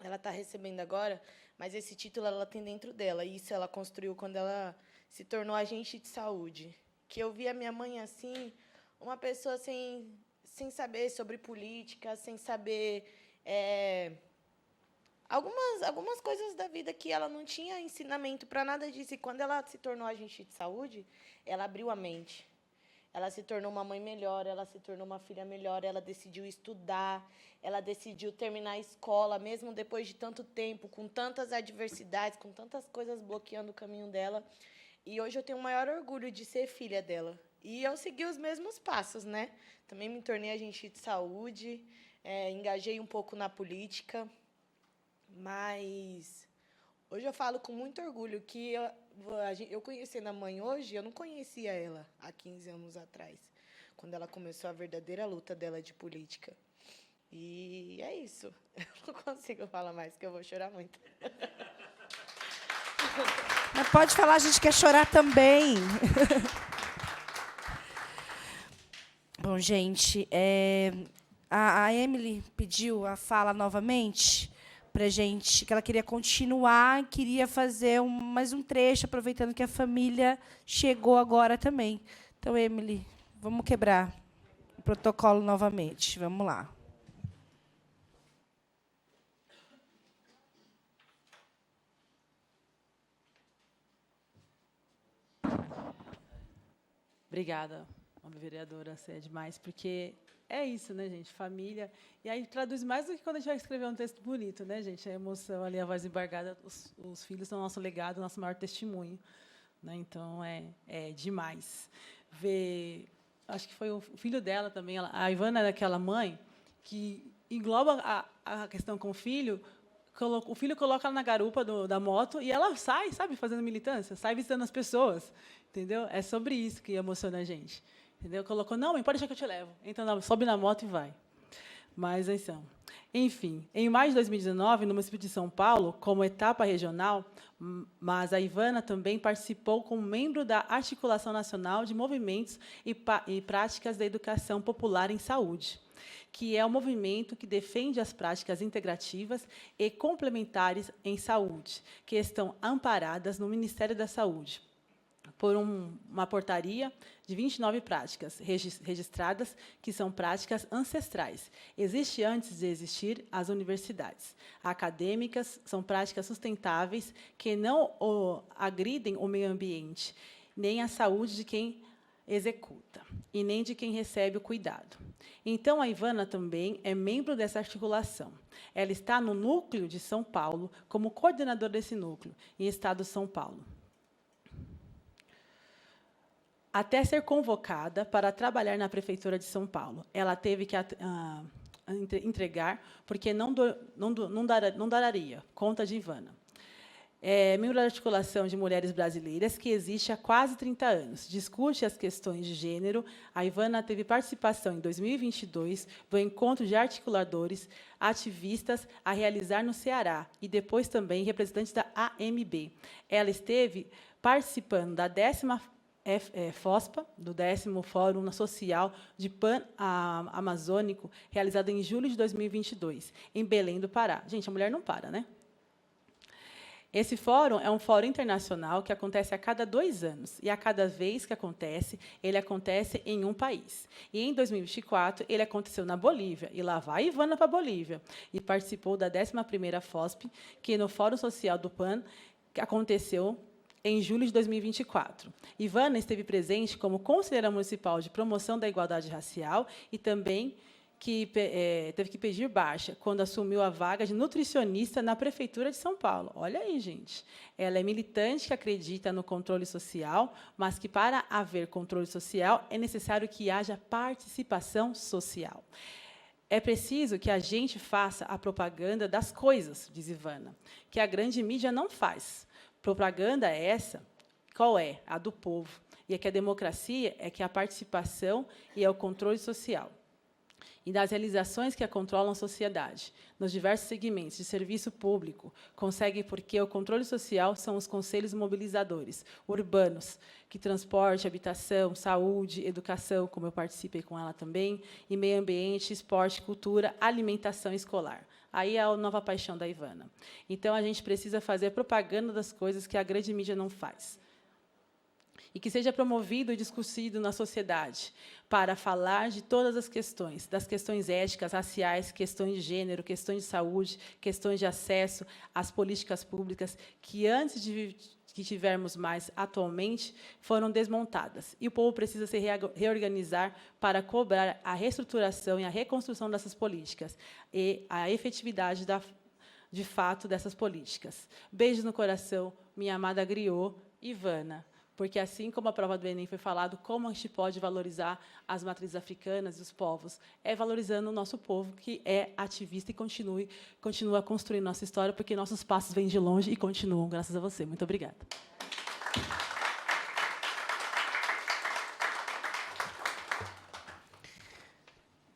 Speaker 10: ela está recebendo agora, mas esse título ela tem dentro dela. E isso ela construiu quando ela se tornou agente de saúde. Que eu vi a minha mãe assim, uma pessoa sem saber sobre política, sem saber algumas coisas da vida que ela não tinha ensinamento para nada disso. E quando ela se tornou agente de saúde, ela abriu a mente. Ela se tornou uma mãe melhor, ela se tornou uma filha melhor, ela decidiu estudar, ela decidiu terminar a escola, mesmo depois de tanto tempo, com tantas adversidades, com tantas coisas bloqueando o caminho dela. E hoje eu tenho o maior orgulho de ser filha dela. E eu segui os mesmos passos, né? Também me tornei agente de saúde, engajei um pouco na política, mas hoje eu falo com muito orgulho que eu conhecendo a mãe hoje, eu não conhecia ela há 15 anos atrás, quando ela começou a verdadeira luta dela de política. E é isso. Eu não consigo falar mais, porque eu vou chorar muito.
Speaker 2: Mas pode falar, a gente quer chorar também. Bom, gente, a Emily pediu a fala novamente para gente, que ela queria continuar, queria fazer mais um trecho, aproveitando que a família chegou agora também. Então, Emily, vamos quebrar o protocolo novamente. Vamos lá.
Speaker 6: Obrigada, vereadora, você é demais, porque é isso, né, gente? Família. E aí traduz mais do que quando a gente vai escrever um texto bonito, né, gente? A emoção ali, a voz embargada, os filhos são o nosso legado, o nosso maior testemunho. Né? Então, é demais. Ver, acho que foi o filho dela também, a Ivana é daquela mãe que engloba a questão com o filho coloca ela na garupa da moto e ela sai, sabe, fazendo militância, sai visitando as pessoas, entendeu? É sobre isso que emociona a gente, entendeu? Colocou, não, mãe, pode deixar que eu te levo. Então, sobe na moto e vai. Mas, então, enfim, em maio de 2019, no município de São Paulo, como etapa regional, mas a Ivana também participou como membro da Articulação Nacional de Movimentos e Práticas da Educação Popular em Saúde, que é um movimento que defende as práticas integrativas e complementares em saúde, que estão amparadas no Ministério da Saúde, por uma portaria de 29 práticas registradas, que são práticas ancestrais. Existe antes de existir as universidades. Acadêmicas são práticas sustentáveis que não agridem o meio ambiente, nem a saúde de quem executa, e nem de quem recebe o cuidado. Então, a Ivana também é membro dessa articulação. Ela está no núcleo de São Paulo, como coordenadora desse núcleo, em Estado de São Paulo. até ser convocada para trabalhar na Prefeitura de São Paulo. Ela teve que entregar, porque não daria conta de Ivana. É membro da Articulação de Mulheres Brasileiras, que existe há quase 30 anos. Discute as questões de gênero. A Ivana teve participação em 2022 do Encontro de Articuladores Ativistas a realizar no Ceará, e depois também representante da AMB. Ela esteve participando da 10ª FOSPA, do 10º Fórum Social de Pan-Amazônico, realizado em julho de 2022, em Belém do Pará. Gente, a mulher não para, né? Esse fórum é um fórum internacional que acontece a cada 2 anos, e a cada vez que acontece, ele acontece em um país. E, em 2024, ele aconteceu na Bolívia, e lá vai Ivana para a Bolívia, e participou da 11ª FOSP, que no Fórum Social do PAN, que aconteceu em julho de 2024. Ivana esteve presente como conselheira municipal de promoção da igualdade racial e também teve que pedir baixa quando assumiu a vaga de nutricionista na Prefeitura de São Paulo. Olha aí, gente. Ela é militante que acredita no controle social, mas que, para haver controle social, é necessário que haja participação social. É preciso que a gente faça a propaganda das coisas, diz Ivana, que a grande mídia não faz. Propaganda é essa? Qual é? A do povo. E é que a democracia é que a participação e é o controle social. E das realizações que a controlam a sociedade, nos diversos segmentos de serviço público, consegue porque o controle social são os conselhos mobilizadores urbanos, que transporte, habitação, saúde, educação, como eu participei com ela também, e meio ambiente, esporte, cultura, alimentação escolar. Aí é a nova paixão da Ivana. Então, a gente precisa fazer propaganda das coisas que a grande mídia não faz. E que seja promovido e discutido na sociedade para falar de todas as questões, das questões éticas, raciais, questões de gênero, questões de saúde, questões de acesso às políticas públicas, que, antes de que tivermos mais atualmente, foram desmontadas. E o povo precisa se reorganizar para cobrar a reestruturação e a reconstrução dessas políticas e a efetividade de fato dessas políticas. Beijo no coração, minha amada griot, Ivana. Porque, assim como a prova do Enem foi falado, como a gente pode valorizar as matrizes africanas e os povos? É valorizando o nosso povo, que é ativista e continua construindo nossa história, porque nossos passos vêm de longe e continuam, graças a você. Muito obrigada.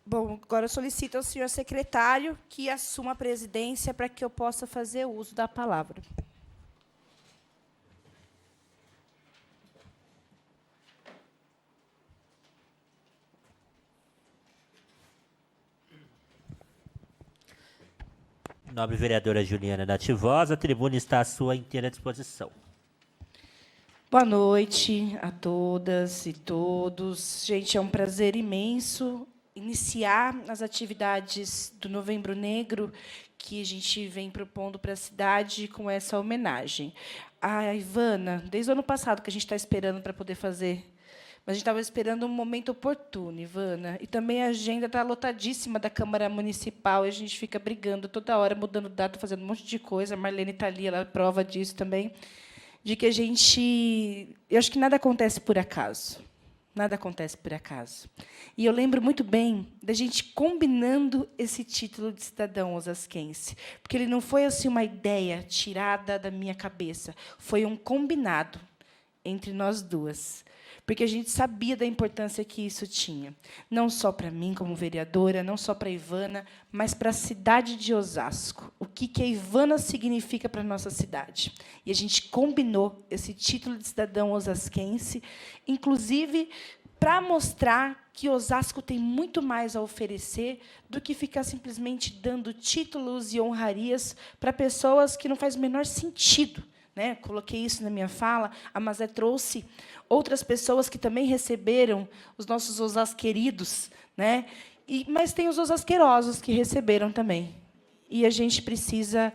Speaker 2: Bom, agora eu solicito ao senhor secretário que assuma a presidência para que eu possa fazer uso da palavra.
Speaker 5: Nobre vereadora Juliana da Ativós, a tribuna está à sua inteira disposição.
Speaker 2: Boa noite a todas e todos. Gente, é um prazer imenso iniciar as atividades do Novembro Negro, que a gente vem propondo para a cidade com essa homenagem. A Ivana, desde o ano passado que a gente está esperando para poder fazer, mas a gente estava esperando um momento oportuno, Ivana. E também a agenda está lotadíssima da Câmara Municipal, e a gente fica brigando toda hora, mudando data, fazendo um monte de coisa. A Marlene está ali, ela prova disso também, de que a gente... Eu acho que nada acontece por acaso. Nada acontece por acaso. E eu lembro muito bem da gente combinando esse título de cidadão osasquense, porque ele não foi assim uma ideia tirada da minha cabeça, foi um combinado entre nós duas, porque a gente sabia da importância que isso tinha, não só para mim como vereadora, não só para a Ivana, mas para a cidade de Osasco. O que a Ivana significa para a nossa cidade. E a gente combinou esse título de cidadão osasquense, inclusive para mostrar que Osasco tem muito mais a oferecer do que ficar simplesmente dando títulos e honrarias para pessoas que não faz o menor sentido. Né? Coloquei isso na minha fala. A Mazé trouxe outras pessoas que também receberam, os nossos osasqueridos, né? Mas tem os osasquerosos que receberam também. E a gente precisa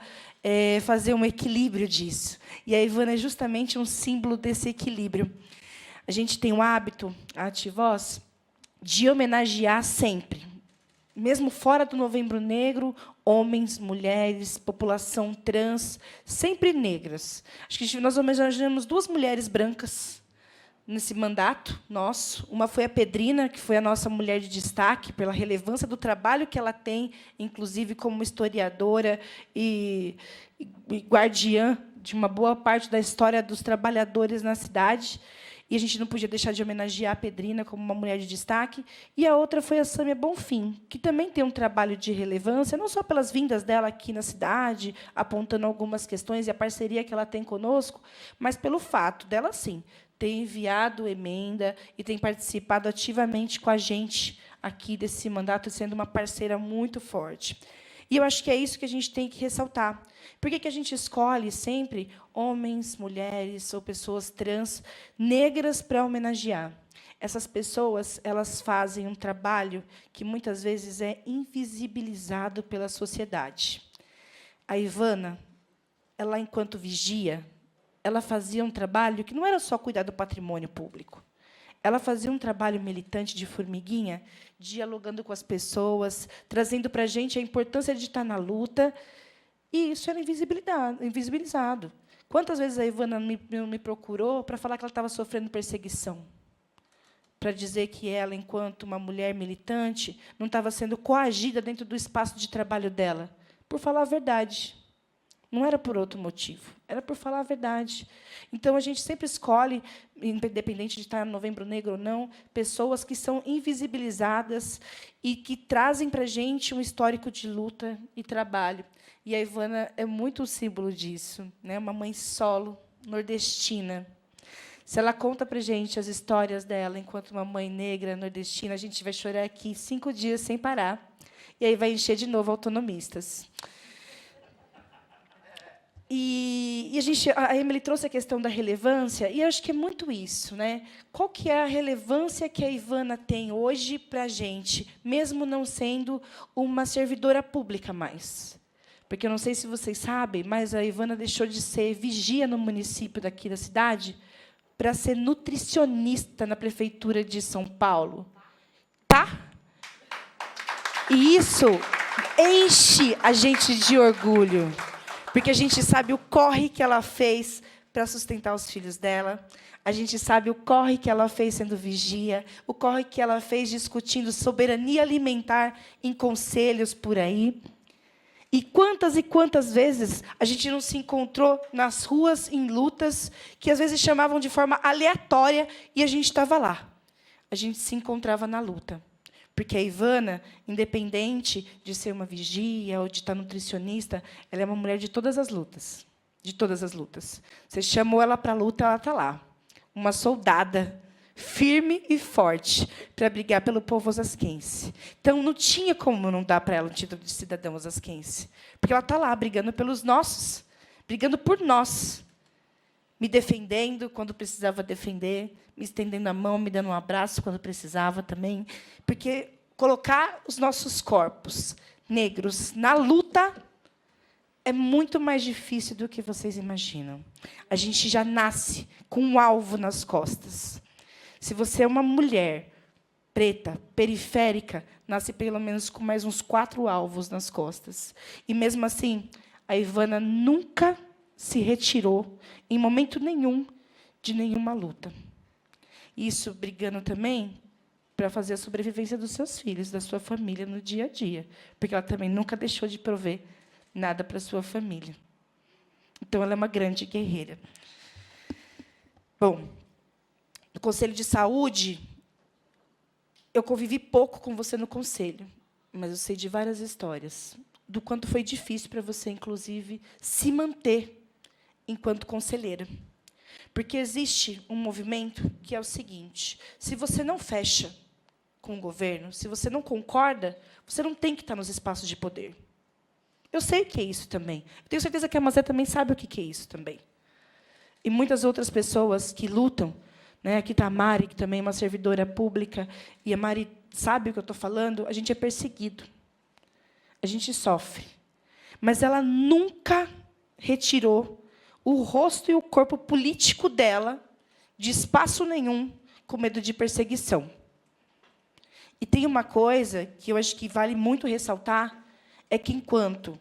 Speaker 2: fazer um equilíbrio disso. E a Ivana é justamente um símbolo desse equilíbrio. A gente tem o hábito, a Ativós, de homenagear sempre, mesmo fora do Novembro Negro, homens, mulheres, população trans, sempre negras. Acho que nós homenageamos 2 mulheres brancas nesse mandato nosso. Uma foi a Pedrina, que foi a nossa mulher de destaque, pela relevância do trabalho que ela tem, inclusive como historiadora e guardiã de uma boa parte da história dos trabalhadores na cidade. E a gente não podia deixar de homenagear a Pedrina como uma mulher de destaque. E a outra foi a Sâmia Bonfim, que também tem um trabalho de relevância, não só pelas vindas dela aqui na cidade, apontando algumas questões e a parceria que ela tem conosco, mas pelo fato dela, sim, ter enviado emenda e tem participado ativamente com a gente aqui desse mandato, sendo uma parceira muito forte. E eu acho que é isso que a gente tem que ressaltar. Por que a gente escolhe sempre homens, mulheres ou pessoas trans negras para homenagear? Essas pessoas, elas fazem um trabalho que muitas vezes é invisibilizado pela sociedade. A Ivana, ela, enquanto vigia, ela fazia um trabalho que não era só cuidar do patrimônio público. Ela fazia um trabalho militante de formiguinha, dialogando com as pessoas, trazendo para a gente a importância de estar na luta, e isso era invisibilizado. Quantas vezes a Ivana me procurou para falar que ela estava sofrendo perseguição? Para dizer que ela, enquanto uma mulher militante, não estava sendo coagida dentro do espaço de trabalho dela, por falar a verdade. Não era por outro motivo, era por falar a verdade. Então, a gente sempre escolhe, independente de estar no Novembro Negro ou não, pessoas que são invisibilizadas e que trazem para a gente um histórico de luta e trabalho. E a Ivana é muito o símbolo disso, né? Uma mãe solo, nordestina. Se ela conta para a gente as histórias dela enquanto uma mãe negra, nordestina, a gente vai chorar aqui 5 dias sem parar. E aí vai encher de novo autonomistas. E a Emily trouxe a questão da relevância, e eu acho que é muito isso, né? Qual que é a relevância que a Ivana tem hoje para a gente, mesmo não sendo uma servidora pública mais? Porque eu não sei se vocês sabem, mas a Ivana deixou de ser vigia no município daqui da cidade para ser nutricionista na prefeitura de São Paulo. Tá? E isso enche a gente de orgulho. Porque a gente sabe o corre que ela fez para sustentar os filhos dela, a gente sabe o corre que ela fez sendo vigia, o corre que ela fez discutindo soberania alimentar em conselhos por aí. E quantas vezes a gente não se encontrou nas ruas em lutas que às vezes chamavam de forma aleatória e a gente estava lá. A gente se encontrava na luta. Porque a Ivana, independente de ser uma vigia ou de estar nutricionista, ela é uma mulher de todas as lutas. De todas as lutas. Você chamou ela para a luta, ela está lá. Uma soldada, firme e forte, para brigar pelo povo osasquense. Então, não tinha como não dar para ela o título de cidadão osasquense. Porque ela está lá, brigando pelos nossos, brigando por nós. Me defendendo quando precisava defender, me estendendo a mão, me dando um abraço quando precisava também. Porque colocar os nossos corpos negros na luta é muito mais difícil do que vocês imaginam. A gente já nasce com um alvo nas costas. Se você é uma mulher preta, periférica, nasce pelo menos com mais uns 4 alvos nas costas. E, mesmo assim, a Ivana nunca se retirou, em momento nenhum, de nenhuma luta. Isso brigando também para fazer a sobrevivência dos seus filhos, da sua família, no dia a dia. Porque ela também nunca deixou de prover nada para a sua família. Então, ela é uma grande guerreira. Bom, no Conselho de Saúde, eu convivi pouco com você no Conselho, mas eu sei de várias histórias, do quanto foi difícil para você, inclusive, se manter enquanto conselheira. Porque existe um movimento que é o seguinte: se você não fecha com o governo, se você não concorda, você não tem que estar nos espaços de poder. Eu sei o que é isso também. Eu tenho certeza que a Mazé também sabe o que é isso também. E muitas outras pessoas que lutam, né? Aqui está a Mari, que também é uma servidora pública, e a Mari sabe o que eu estou falando, a gente é perseguido. A gente sofre. Mas ela nunca retirou o rosto e o corpo político dela de espaço nenhum, com medo de perseguição. E tem uma coisa que eu acho que vale muito ressaltar, é que, enquanto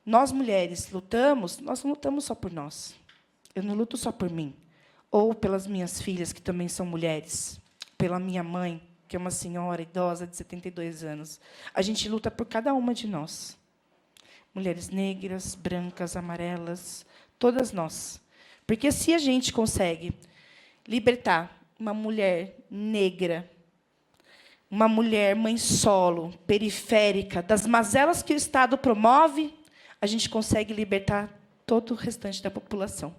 Speaker 2: nós, mulheres, lutamos, nós não lutamos só por nós. Eu não luto só por mim. ou pelas minhas filhas, que também são mulheres, pela minha mãe, que é uma senhora idosa de 72 anos. A gente luta por cada uma de nós. Mulheres negras, brancas, amarelas, todas nós. Porque se a gente consegue libertar uma mulher negra, uma mulher mãe solo, periférica, das mazelas que o Estado promove, a gente consegue libertar todo o restante da população.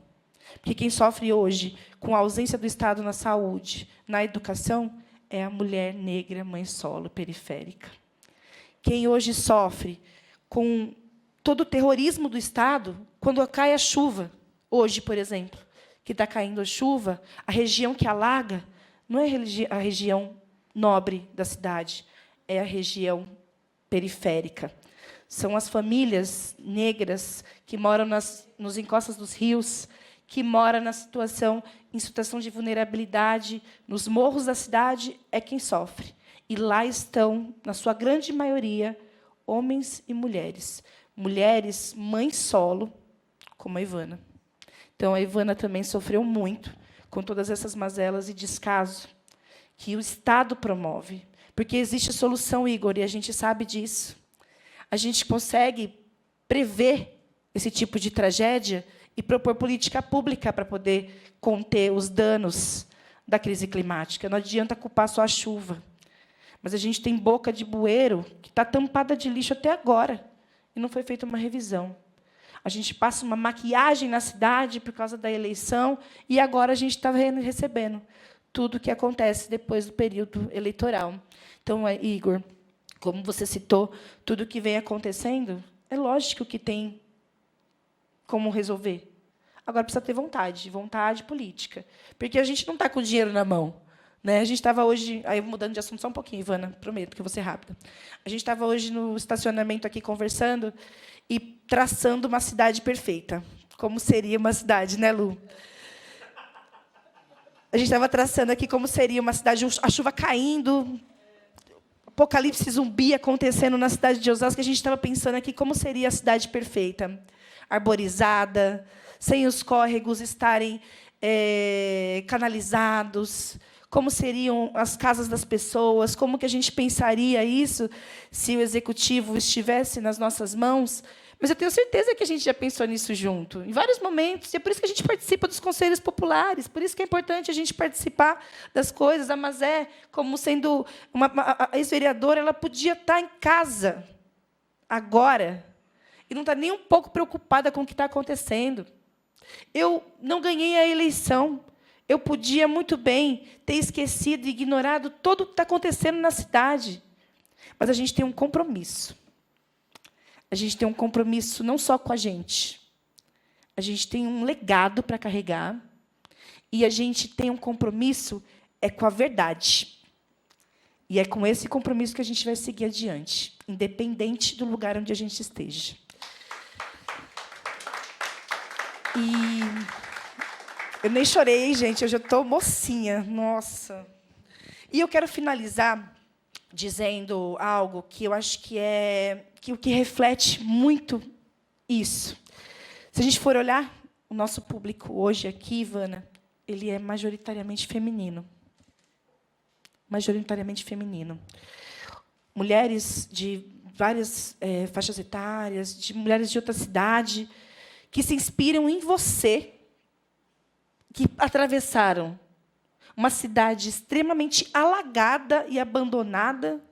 Speaker 2: Porque quem sofre hoje com a ausência do Estado na saúde, na educação, é a mulher negra, mãe solo, periférica. Quem hoje sofre com todo o terrorismo do Estado, quando cai a chuva, hoje, por exemplo, que está caindo a chuva, a região que alaga não é a região nobre da cidade, é a região periférica. São as famílias negras que moram nos encostas dos rios, que moram em situação de vulnerabilidade, nos morros da cidade, é quem sofre. E lá estão, na sua grande maioria, homens e mulheres. Mulheres, mães solo, como a Ivana. Então, a Ivana também sofreu muito com todas essas mazelas e descaso que o Estado promove. Porque existe solução, Igor, e a gente sabe disso. A gente consegue prever esse tipo de tragédia e propor política pública para poder conter os danos da crise climática. Não adianta culpar só a chuva. Mas a gente tem boca de bueiro que está tampada de lixo até agora, e não foi feita uma revisão. A gente passa uma maquiagem na cidade por causa da eleição, e agora a gente está recebendo tudo o que acontece depois do período eleitoral. Então, Igor, como você citou, tudo que vem acontecendo, é lógico que tem como resolver. Agora precisa ter vontade política. Porque a gente não está com o dinheiro na mão. Né? A gente estava hoje... Aí, mudando de assunto só um pouquinho, Ivana, prometo, porque eu vou ser rápida. A gente estava hoje no estacionamento aqui conversando e traçando uma cidade perfeita. Como seria uma cidade, né, Lu? A gente estava traçando aqui como seria uma cidade, a chuva caindo, apocalipse zumbi acontecendo na cidade de Osasco, que a gente estava pensando aqui como seria a cidade perfeita, arborizada, sem os córregos estarem canalizados, como seriam as casas das pessoas, como que a gente pensaria isso se o executivo estivesse nas nossas mãos. Mas eu tenho certeza que a gente já pensou nisso junto, em vários momentos, e é por isso que a gente participa dos conselhos populares, por isso que é importante a gente participar das coisas. A Mazé, como sendo a ex-vereadora, ela podia estar em casa agora e não está nem um pouco preocupada com o que está acontecendo. Eu não ganhei a eleição. Eu podia muito bem ter esquecido e ignorado tudo o que está acontecendo na cidade. Mas a gente tem um compromisso. A gente tem um compromisso não só com a gente. A gente tem um legado para carregar. E a gente tem um compromisso com a verdade. E é com esse compromisso que a gente vai seguir adiante, independente do lugar onde a gente esteja. E eu nem chorei, gente. Eu já estou mocinha. Nossa. E eu quero finalizar dizendo algo que eu acho que o que reflete muito isso. Se a gente for olhar o nosso público hoje aqui, Ivana, ele é majoritariamente feminino. Majoritariamente feminino. Mulheres de várias faixas etárias, de mulheres de outra cidade, que se inspiram em você, que atravessaram uma cidade extremamente alagada e abandonada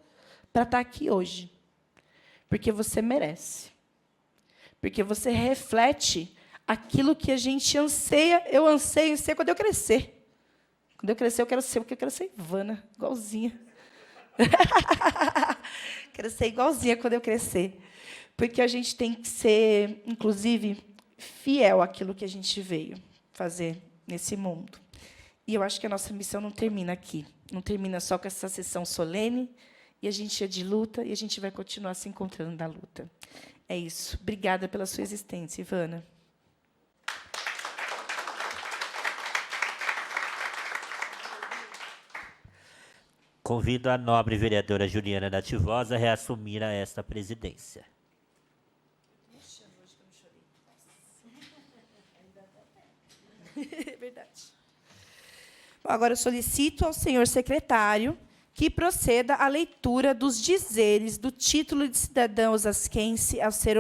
Speaker 2: para estar aqui hoje. Porque você merece. Porque você reflete aquilo que a gente anseia. Eu anseio ser quando eu crescer. Quando eu crescer, eu quero ser o que eu quero ser Ivana, igualzinha. Quero ser igualzinha quando eu crescer. Porque a gente tem que ser, inclusive, fiel àquilo que a gente veio fazer nesse mundo. E eu acho que a nossa missão não termina aqui. Não termina só com essa sessão solene, e a gente é de luta, e a gente vai continuar se encontrando na luta. É isso. Obrigada pela sua existência, Ivana.
Speaker 5: Convido a nobre vereadora Juliana da Ativós a reassumir esta presidência.
Speaker 2: É verdade. Agora, eu solicito ao senhor secretário que proceda à leitura dos dizeres do título de cidadã osasquense a ser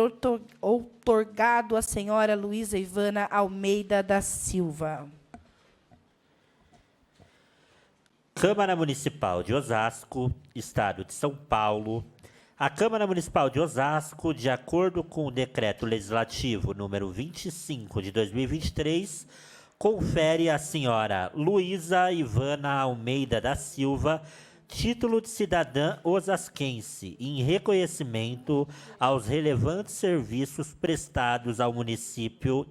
Speaker 2: outorgado à senhora Luísa Ivana Almeida da Silva.
Speaker 5: Câmara Municipal de Osasco, Estado de São Paulo. A Câmara Municipal de Osasco, de acordo com o Decreto Legislativo número 25 de 2023, confere à senhora Luísa Ivana Almeida da Silva título de cidadã osasquense em reconhecimento aos relevantes serviços prestados ao município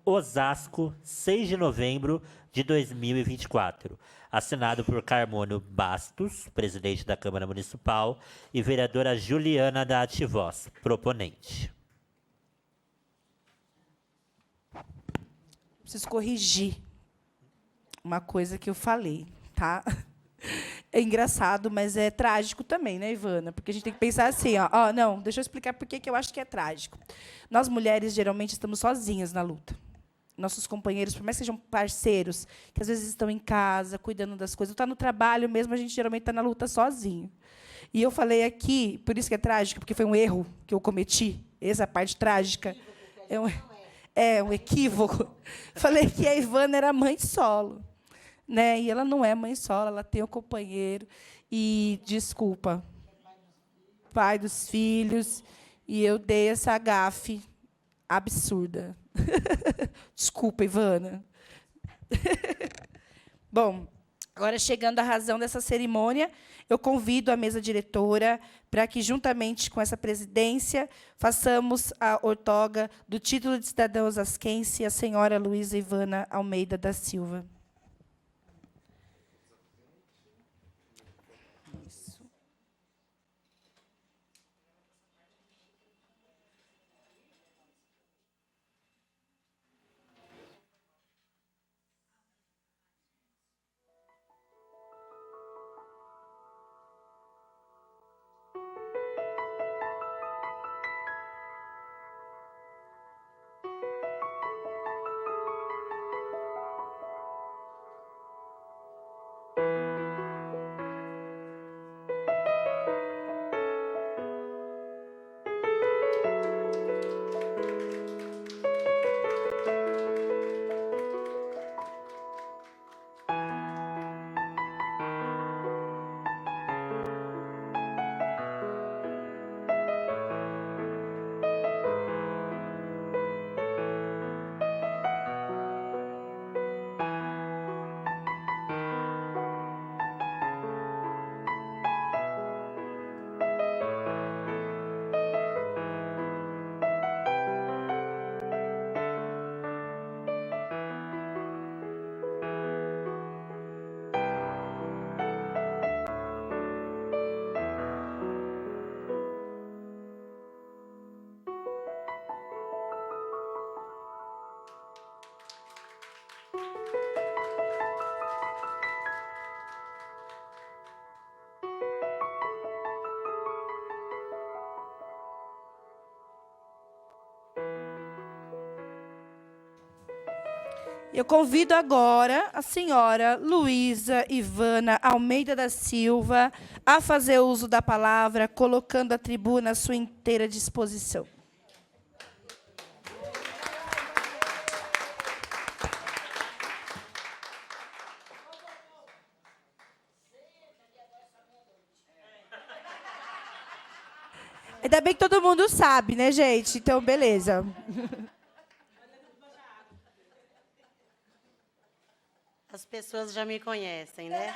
Speaker 5: Osasco, 6 de novembro de 2024. Assinado por Carmônio Bastos, presidente da Câmara Municipal, e vereadora Juliana da Ativoz, proponente.
Speaker 2: Preciso corrigir uma coisa que eu falei, tá? É engraçado, mas é trágico também, né, Ivana? Porque a gente tem que pensar assim, ó, não, deixa eu explicar por que eu acho que é trágico. Nós, mulheres, geralmente estamos sozinhas na luta. Nossos companheiros, por mais que sejam parceiros, que às vezes estão em casa, cuidando das coisas, está no trabalho mesmo, a gente geralmente está na luta sozinho. E eu falei aqui, por isso que é trágico, porque foi um erro que eu cometi, essa é a parte trágica. É um equívoco. Falei que a Ivana era mãe solo. Né? E ela não é mãe solo, ela tem um companheiro. E, desculpa, pai dos filhos, e eu dei essa gafe absurda. Desculpa, Ivana. Bom, agora, chegando à razão dessa cerimônia, eu convido a mesa diretora para que, juntamente com essa presidência, façamos a outorga do título de cidadã osasquense à senhora Luísa Ivana Almeida da Silva. Eu convido agora a senhora Luísa Ivana Almeida da Silva a fazer uso da palavra, colocando a tribuna à sua inteira disposição. Ainda bem que todo mundo sabe, né, gente? Então, beleza.
Speaker 9: As pessoas já me conhecem, né?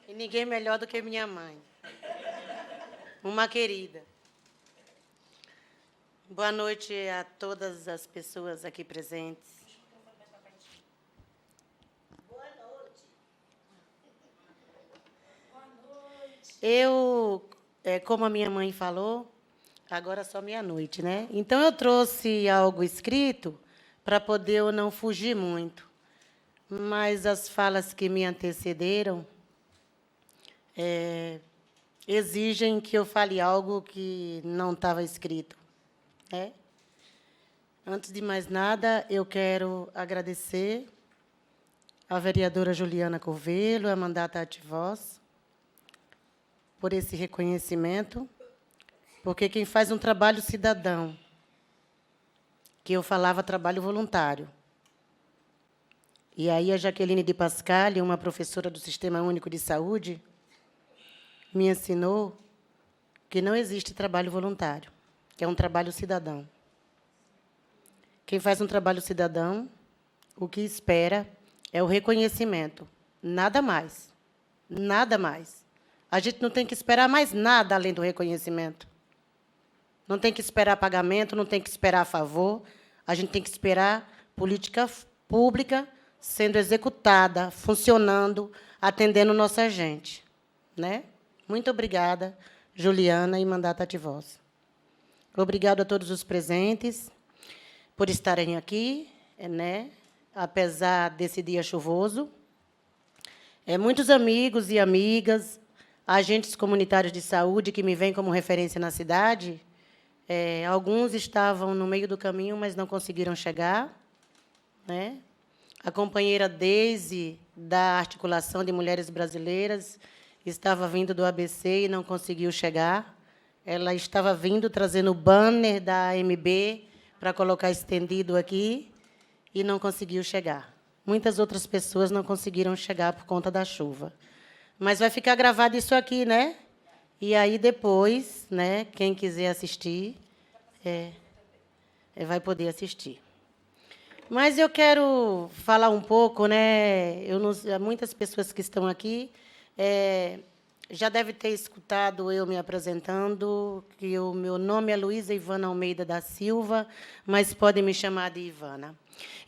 Speaker 9: E ninguém melhor do que minha mãe. Uma querida. Boa noite a todas as pessoas aqui presentes. Boa noite. Boa noite. Eu, como a minha mãe falou, agora é só meia-noite, né? Então, eu trouxe algo escrito para poder eu não fugir muito. Mas as falas que me antecederam exigem que eu fale algo que não estava escrito. Né? Antes de mais nada, eu quero agradecer a vereadora Juliana Curvelo, a mandata Ativoz, por esse reconhecimento, porque quem faz um trabalho cidadão, que eu falava trabalho voluntário, e aí a Jaqueline de Pascali, uma professora do Sistema Único de Saúde, me ensinou que não existe trabalho voluntário, que é um trabalho cidadão. Quem faz um trabalho cidadão, o que espera é o reconhecimento, nada mais, nada mais. A gente não tem que esperar mais nada além do reconhecimento. Não tem que esperar pagamento, não tem que esperar favor, a gente tem que esperar política pública sendo executada, funcionando, atendendo nossa gente. Né? Muito obrigada, Juliana e mandata Ativoz. Obrigado a todos os presentes por estarem aqui, né? Apesar desse dia chuvoso. Muitos amigos e amigas, agentes comunitários de saúde que me veem como referência na cidade, alguns estavam no meio do caminho, mas não conseguiram chegar. Né? A companheira Deise, da Articulação de Mulheres Brasileiras, estava vindo do ABC e não conseguiu chegar. Ela estava vindo trazendo o banner da AMB para colocar estendido aqui e não conseguiu chegar. Muitas outras pessoas não conseguiram chegar por conta da chuva. Mas vai ficar gravado isso aqui, né? E aí, depois, né, quem quiser assistir, vai poder assistir. Mas eu quero falar um pouco, né? Muitas pessoas que estão aqui já devem ter escutado eu me apresentando, que o meu nome é Luísa Ivana Almeida da Silva, mas podem me chamar de Ivana.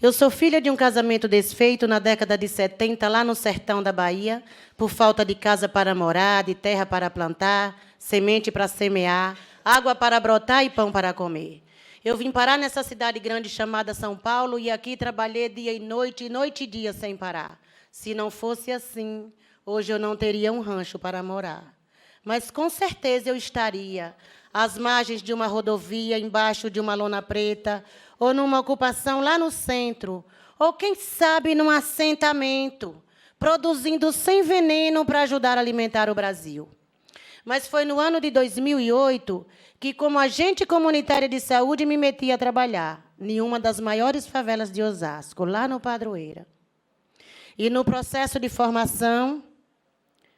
Speaker 9: Eu sou filha de um casamento desfeito na década de 70, lá no sertão da Bahia, por falta de casa para morar, de terra para plantar, semente para semear, água para brotar e pão para comer. Eu vim parar nessa cidade grande chamada São Paulo e aqui trabalhei dia e noite e dia sem parar. Se não fosse assim, hoje eu não teria um rancho para morar. Mas, com certeza, eu estaria às margens de uma rodovia, embaixo de uma lona preta, ou numa ocupação lá no centro, ou, quem sabe, num assentamento, produzindo sem veneno para ajudar a alimentar o Brasil. Mas foi no ano de 2008 que, como agente comunitária de saúde, me meti a trabalhar em uma das maiores favelas de Osasco, lá no Padroeira. E, no processo de formação,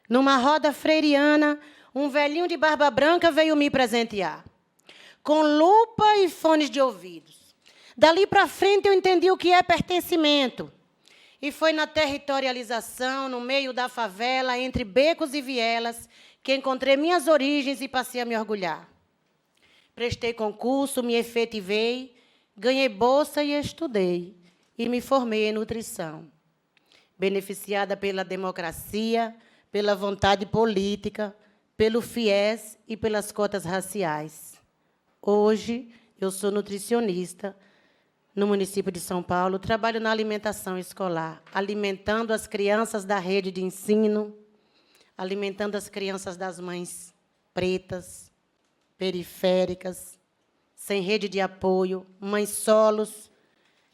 Speaker 9: numa roda freiriana, um velhinho de barba branca veio me presentear, com lupa e fones de ouvidos. Dali para frente, eu entendi o que é pertencimento. E foi na territorialização, no meio da favela, entre becos e vielas, que encontrei minhas origens e passei a me orgulhar. Prestei concurso, me efetivei, ganhei bolsa e estudei. E me formei em nutrição. Beneficiada pela democracia, pela vontade política, pelo FIES e pelas cotas raciais. Hoje, eu sou nutricionista no município de São Paulo, trabalho na alimentação escolar, alimentando as crianças da rede de ensino, alimentando as crianças das mães pretas, periféricas, sem rede de apoio, mães solos,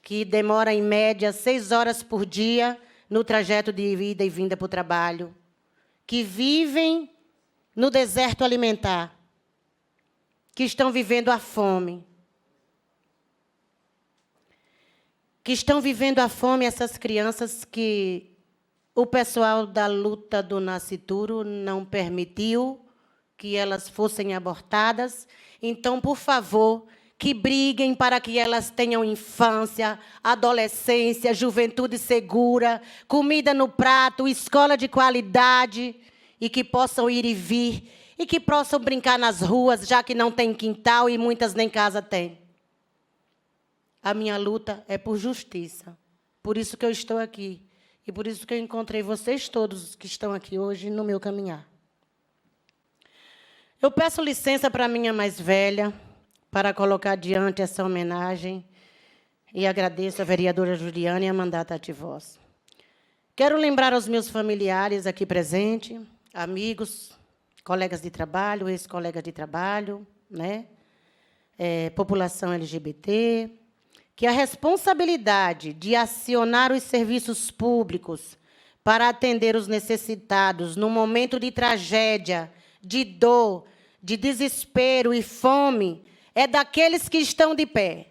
Speaker 9: que demoram, em média, 6 horas por dia no trajeto de ida e vinda para o trabalho, que vivem no deserto alimentar, que estão vivendo a fome. Que estão vivendo a fome essas crianças que o pessoal da luta do Nascituro não permitiu que elas fossem abortadas. Então, por favor, que briguem para que elas tenham infância, adolescência, juventude segura, comida no prato, escola de qualidade, e que possam ir e vir, e que possam brincar nas ruas, já que não tem quintal e muitas nem casa têm. A minha luta é por justiça. Por isso que eu estou aqui. E por isso que eu encontrei vocês todos que estão aqui hoje no meu caminhar. Eu peço licença para a minha mais velha, para colocar diante essa homenagem, e agradeço a vereadora Juliana e a mandata Ativoz. Quero lembrar aos meus familiares aqui presentes, amigos, colegas de trabalho, ex-colegas de trabalho, né? População LGBT, que a responsabilidade de acionar os serviços públicos para atender os necessitados no momento de tragédia, de dor, de desespero e fome é daqueles que estão de pé.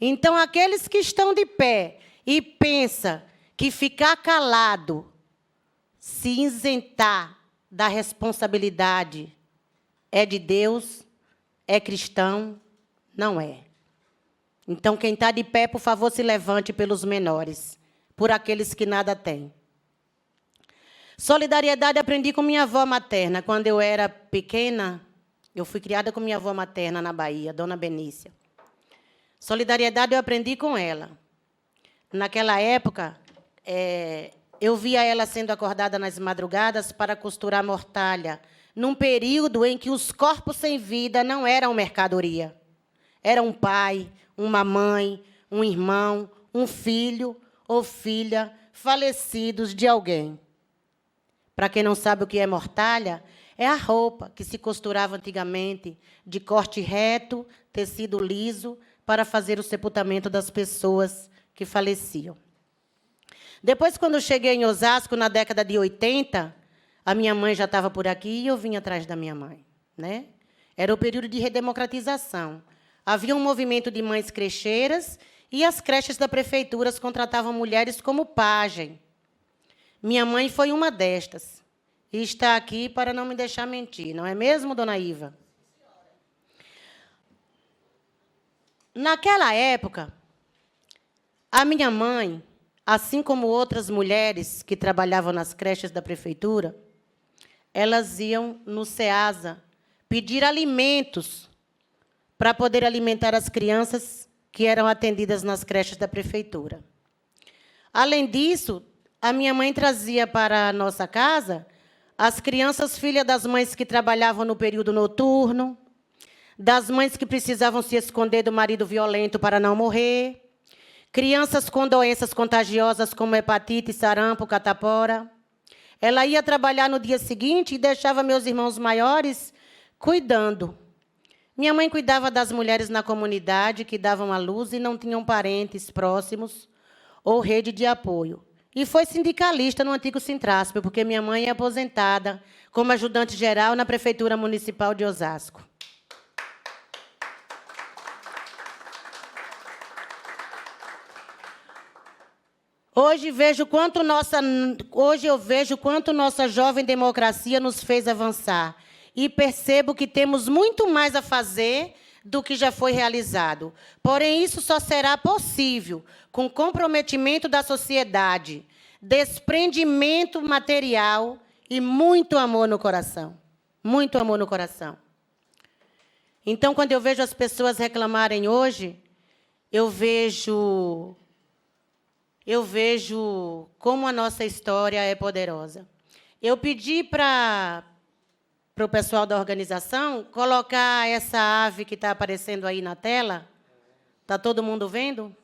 Speaker 9: Então, aqueles que estão de pé e pensam que ficar calado, se isentar da responsabilidade, é de Deus, é cristão, não é. Então, quem está de pé, por favor, se levante pelos menores, por aqueles que nada têm. Solidariedade aprendi com minha avó materna. Quando eu era pequena, eu fui criada com minha avó materna na Bahia, Dona Benícia. Solidariedade eu aprendi com ela. Naquela época, eu via ela sendo acordada nas madrugadas para costurar mortalha, num período em que os corpos sem vida não eram mercadoria. Era um pai, uma mãe, um irmão, um filho ou filha falecidos de alguém. Para quem não sabe o que é mortalha, é a roupa que se costurava antigamente, de corte reto, tecido liso, para fazer o sepultamento das pessoas que faleciam. Depois, quando eu cheguei em Osasco, na década de 80, a minha mãe já estava por aqui e eu vim atrás da minha mãe, né? Era o período de redemocratização. Havia um movimento de mães crecheiras e as creches da prefeitura contratavam mulheres como pajem. Minha mãe foi uma destas e está aqui para não me deixar mentir, não é mesmo, dona Iva? Naquela época, a minha mãe, assim como outras mulheres que trabalhavam nas creches da prefeitura, elas iam no SEASA pedir alimentos para poder alimentar as crianças que eram atendidas nas creches da prefeitura. Além disso, a minha mãe trazia para a nossa casa as crianças filhas das mães que trabalhavam no período noturno, das mães que precisavam se esconder do marido violento para não morrer, crianças com doenças contagiosas como hepatite, sarampo, catapora. Ela ia trabalhar no dia seguinte e deixava meus irmãos maiores cuidando. Minha mãe cuidava das mulheres na comunidade que davam à luz e não tinham parentes próximos ou rede de apoio. E foi sindicalista no antigo Sintrasp, porque minha mãe é aposentada como ajudante geral na Prefeitura Municipal de Osasco. Hoje eu vejo quanto nossa jovem democracia nos fez avançar. E percebo que temos muito mais a fazer do que já foi realizado. Porém, isso só será possível com comprometimento da sociedade, desprendimento material e muito amor no coração. Muito amor no coração. Então, quando eu vejo as pessoas reclamarem hoje, eu vejo como a nossa história é poderosa. Eu pedi para o pessoal da organização colocar essa ave que está aparecendo aí na tela. Está todo mundo vendo?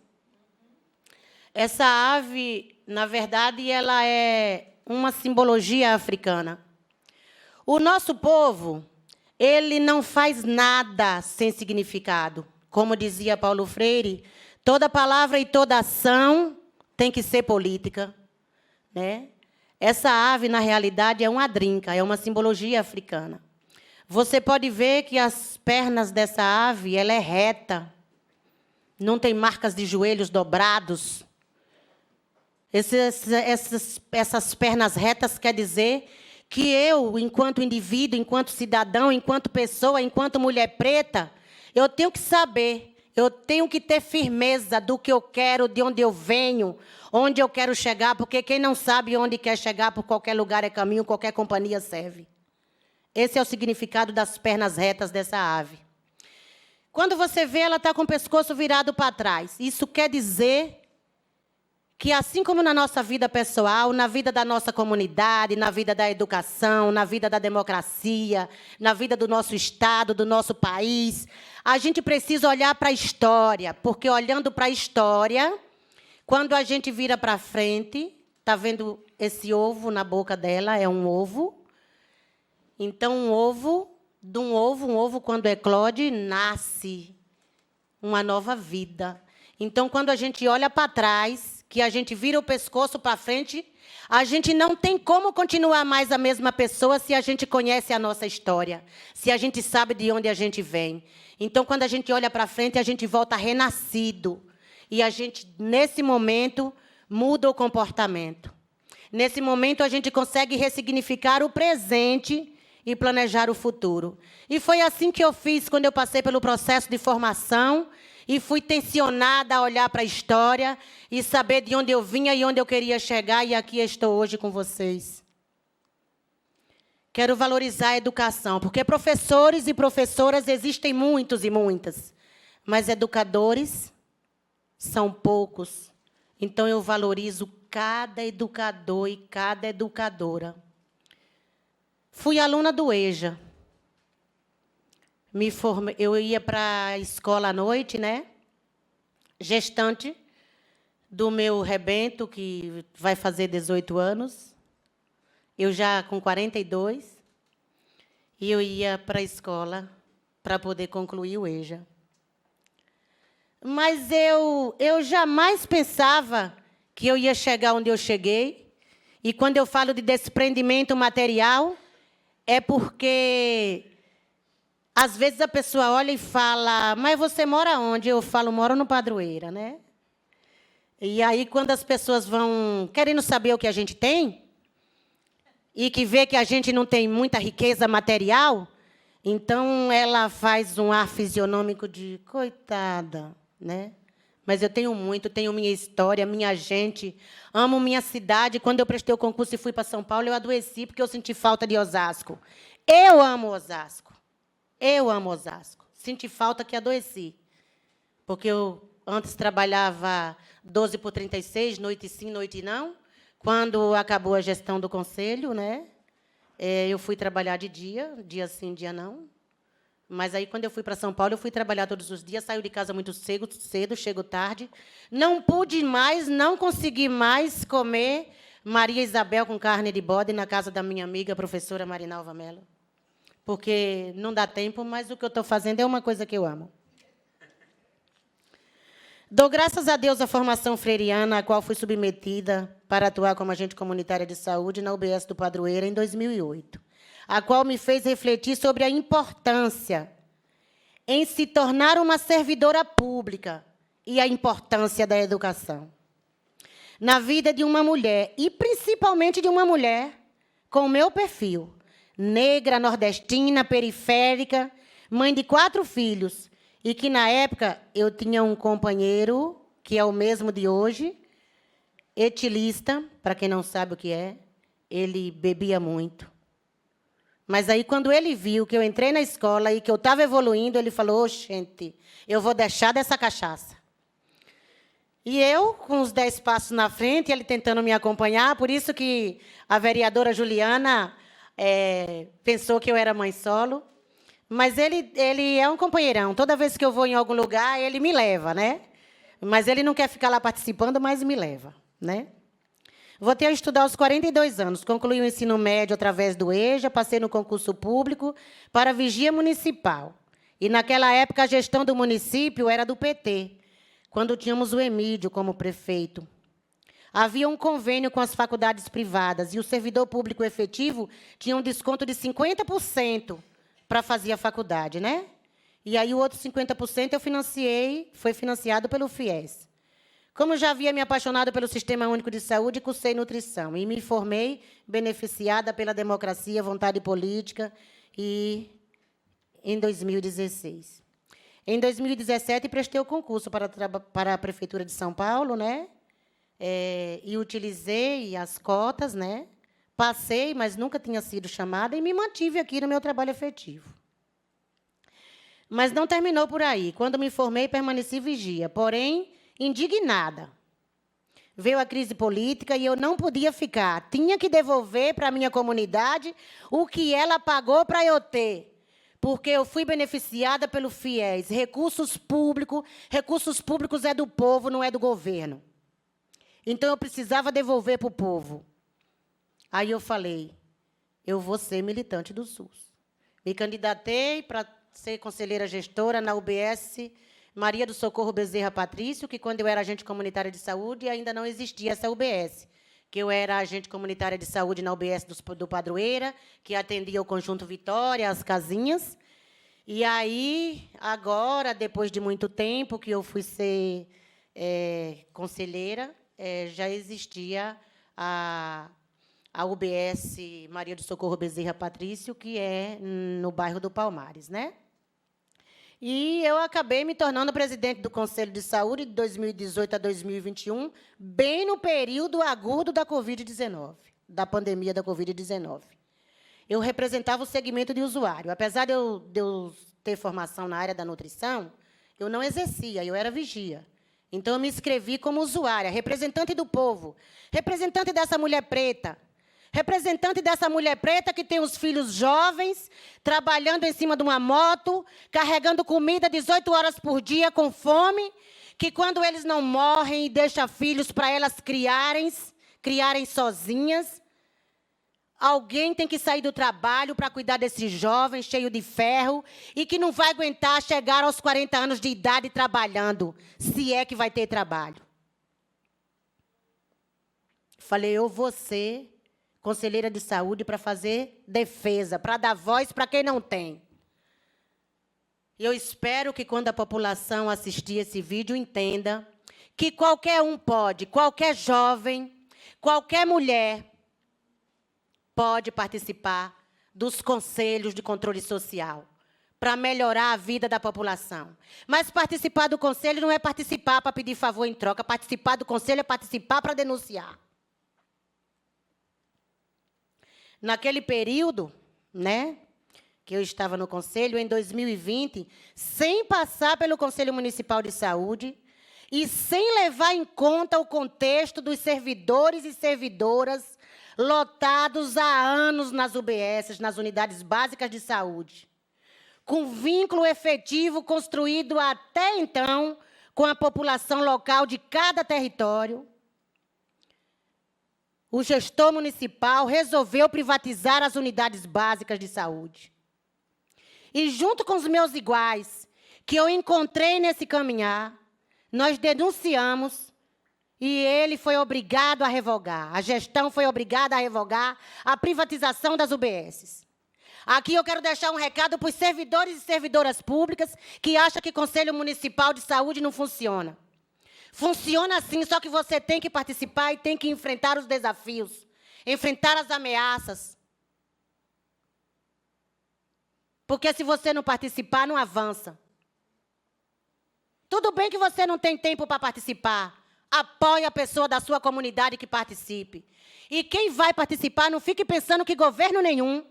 Speaker 9: Essa ave, na verdade, ela é uma simbologia africana. O nosso povo, ele não faz nada sem significado. Como dizia Paulo Freire, toda palavra e toda ação tem que ser política, né? Essa ave, na realidade, é uma drinca, é uma simbologia africana. Você pode ver que as pernas dessa ave, ela é reta, não tem marcas de joelhos dobrados. Essas pernas retas quer dizer que eu, enquanto indivíduo, enquanto cidadão, enquanto pessoa, enquanto mulher preta, eu tenho que saber, eu tenho que ter firmeza do que eu quero, de onde eu venho, onde eu quero chegar, porque quem não sabe onde quer chegar, por qualquer lugar é caminho, qualquer companhia serve. Esse é o significado das pernas retas dessa ave. Quando você vê, ela está com o pescoço virado para trás. Isso quer dizer que, assim como na nossa vida pessoal, na vida da nossa comunidade, na vida da educação, na vida da democracia, na vida do nosso Estado, do nosso país, a gente precisa olhar para a história, porque olhando para a história, quando a gente vira para frente, está vendo esse ovo na boca dela, é um ovo. Então, um ovo, quando eclode, nasce uma nova vida. Então, quando a gente olha para trás, que a gente vira o pescoço para frente, a gente não tem como continuar mais a mesma pessoa se a gente conhece a nossa história, se a gente sabe de onde a gente vem. Então, quando a gente olha para frente, a gente volta renascido. E a gente, nesse momento, muda o comportamento. Nesse momento, a gente consegue ressignificar o presente e planejar o futuro. E foi assim que eu fiz quando eu passei pelo processo de formação e fui tensionada a olhar para a história e saber de onde eu vinha e onde eu queria chegar, e aqui estou hoje com vocês. Quero valorizar a educação, porque professores e professoras existem muitos e muitas, mas educadores são poucos. Então, eu valorizo cada educador e cada educadora. Fui aluna do EJA. Eu ia para a escola à noite, né? Gestante do meu rebento, que vai fazer 18 anos. Eu já com 42. E eu ia para a escola para poder concluir o EJA. Mas eu jamais pensava que eu ia chegar onde eu cheguei. E quando eu falo de desprendimento material, é porque às vezes a pessoa olha e fala, mas você mora onde? Eu falo, moro no Padroeira, né? E aí, quando as pessoas vão querendo saber o que a gente tem, e que vê que a gente não tem muita riqueza material, então ela faz um ar fisionômico de coitada, né? Mas eu tenho muito, tenho minha história, minha gente, amo minha cidade. Quando eu prestei o concurso e fui para São Paulo, eu adoeci porque eu senti falta de Osasco. Eu amo Osasco. Eu amo Osasco. Senti falta que adoeci. Porque eu antes trabalhava 12 por 36, noite sim, noite não. Quando acabou a gestão do conselho, né, eu fui trabalhar de dia sim, dia não. Mas aí, quando eu fui para São Paulo, eu fui trabalhar todos os dias, saio de casa muito cedo, chego tarde. Não pude mais, não consegui mais comer Maria Isabel com carne de bode na casa da minha amiga, a professora Marinalva Mello. Porque não dá tempo, mas o que eu estou fazendo é uma coisa que eu amo. Dou graças a Deus à formação freiriana, a qual fui submetida para atuar como agente comunitária de saúde na UBS do Padroeira em 2008, a qual me fez refletir sobre a importância em se tornar uma servidora pública e a importância da educação na vida de uma mulher, e principalmente de uma mulher com o meu perfil, negra, nordestina, periférica, mãe de 4 filhos, e que, na época, eu tinha um companheiro, que é o mesmo de hoje, etilista, para quem não sabe o que é, ele bebia muito. Mas aí, quando ele viu que eu entrei na escola e que eu estava evoluindo, ele falou, oh, gente, eu vou deixar dessa cachaça. E eu, com os 10 passos na frente, ele tentando me acompanhar, por isso que a vereadora Juliana pensou que eu era mãe solo. Mas ele é um companheirão. Toda vez que eu vou em algum lugar, ele me leva, né? Mas ele não quer ficar lá participando, mas me leva, né? Voltei a estudar aos 42 anos. Concluí o ensino médio através do EJA, passei no concurso público para vigia municipal. E, naquela época, a gestão do município era do PT, quando tínhamos o Emídio como prefeito. Havia um convênio com as faculdades privadas e o servidor público efetivo tinha um desconto de 50%. Para fazer a faculdade, né? E aí o outro 50% eu financiei, foi financiado pelo FIES. Como já havia me apaixonado pelo Sistema Único de Saúde, cursei nutrição e me formei beneficiada pela democracia, vontade política, e em 2016. Em 2017, prestei o concurso para a Prefeitura de São Paulo, né? E utilizei as cotas, né? Passei, mas nunca tinha sido chamada, e me mantive aqui no meu trabalho efetivo. Mas não terminou por aí. Quando me formei, permaneci vigia, porém, indignada. Veio a crise política e eu não podia ficar. Tinha que devolver para a minha comunidade o que ela pagou para eu ter, porque eu fui beneficiada pelo FIES. Recursos públicos é do povo, não é do governo. Então, eu precisava devolver para o povo. Aí eu falei, eu vou ser militante do SUS. Me candidatei para ser conselheira gestora na UBS Maria do Socorro Bezerra Patrício, que quando eu era agente comunitária de saúde, ainda não existia essa UBS, que eu era agente comunitária de saúde na UBS do Padroeira, que atendia o Conjunto Vitória, as casinhas. E aí, agora, depois de muito tempo que eu fui ser conselheira, já existia a UBS Maria do Socorro Bezerra Patrício, que é no bairro do Palmares, né? E eu acabei me tornando presidente do Conselho de Saúde de 2018 a 2021, bem no período agudo da Covid-19, da pandemia da Covid-19. Eu representava o segmento de usuário. Apesar de eu ter formação na área da nutrição, eu não exercia, eu era vigia. Então, eu me inscrevi como usuária, representante do povo, representante dessa mulher preta, representante dessa mulher preta que tem os filhos jovens, trabalhando em cima de uma moto, carregando comida 18 horas por dia com fome, que quando eles não morrem e deixam filhos para elas criarem sozinhas, alguém tem que sair do trabalho para cuidar desses jovens cheios de ferro e que não vai aguentar chegar aos 40 anos de idade trabalhando, se é que vai ter trabalho. Falei, eu vou ser conselheira de saúde para fazer defesa, para dar voz para quem não tem. E eu espero que, quando a população assistir esse vídeo, entenda que qualquer um pode, qualquer jovem, qualquer mulher pode participar dos conselhos de controle social para melhorar a vida da população. Mas participar do conselho não é participar para pedir favor em troca. Participar do conselho é participar para denunciar. Naquele período, né, que eu estava no conselho, em 2020, sem passar pelo Conselho Municipal de Saúde e sem levar em conta o contexto dos servidores e servidoras lotados há anos nas UBSs, nas unidades básicas de saúde, com vínculo efetivo construído até então com a população local de cada território, o gestor municipal resolveu privatizar as unidades básicas de saúde. E, junto com os meus iguais, que eu encontrei nesse caminhar, nós denunciamos e ele foi obrigado a revogar. A gestão foi obrigada a revogar a privatização das UBSs. Aqui eu quero deixar um recado para os servidores e servidoras públicas que acham que Conselho Municipal de Saúde não funciona. Funciona sim, só que você tem que participar e tem que enfrentar os desafios, enfrentar as ameaças. Porque se você não participar, não avança. Tudo bem que você não tem tempo para participar. Apoie a pessoa da sua comunidade que participe. E quem vai participar, não fique pensando que governo nenhum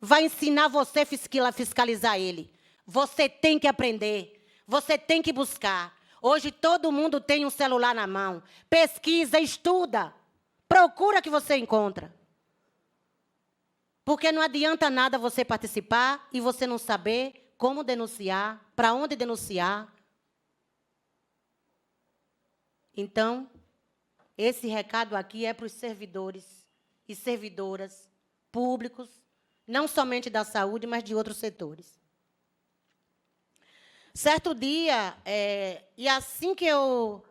Speaker 9: vai ensinar você a fiscalizar ele. Você tem que aprender, você tem que buscar. Hoje todo mundo tem um celular na mão. Pesquisa, estuda, procura que você encontra. Porque não adianta nada você participar e você não saber como denunciar, para onde denunciar. Então, esse recado aqui é para os servidores e servidoras públicos, não somente da saúde, mas de outros setores. Certo dia, e assim que eu,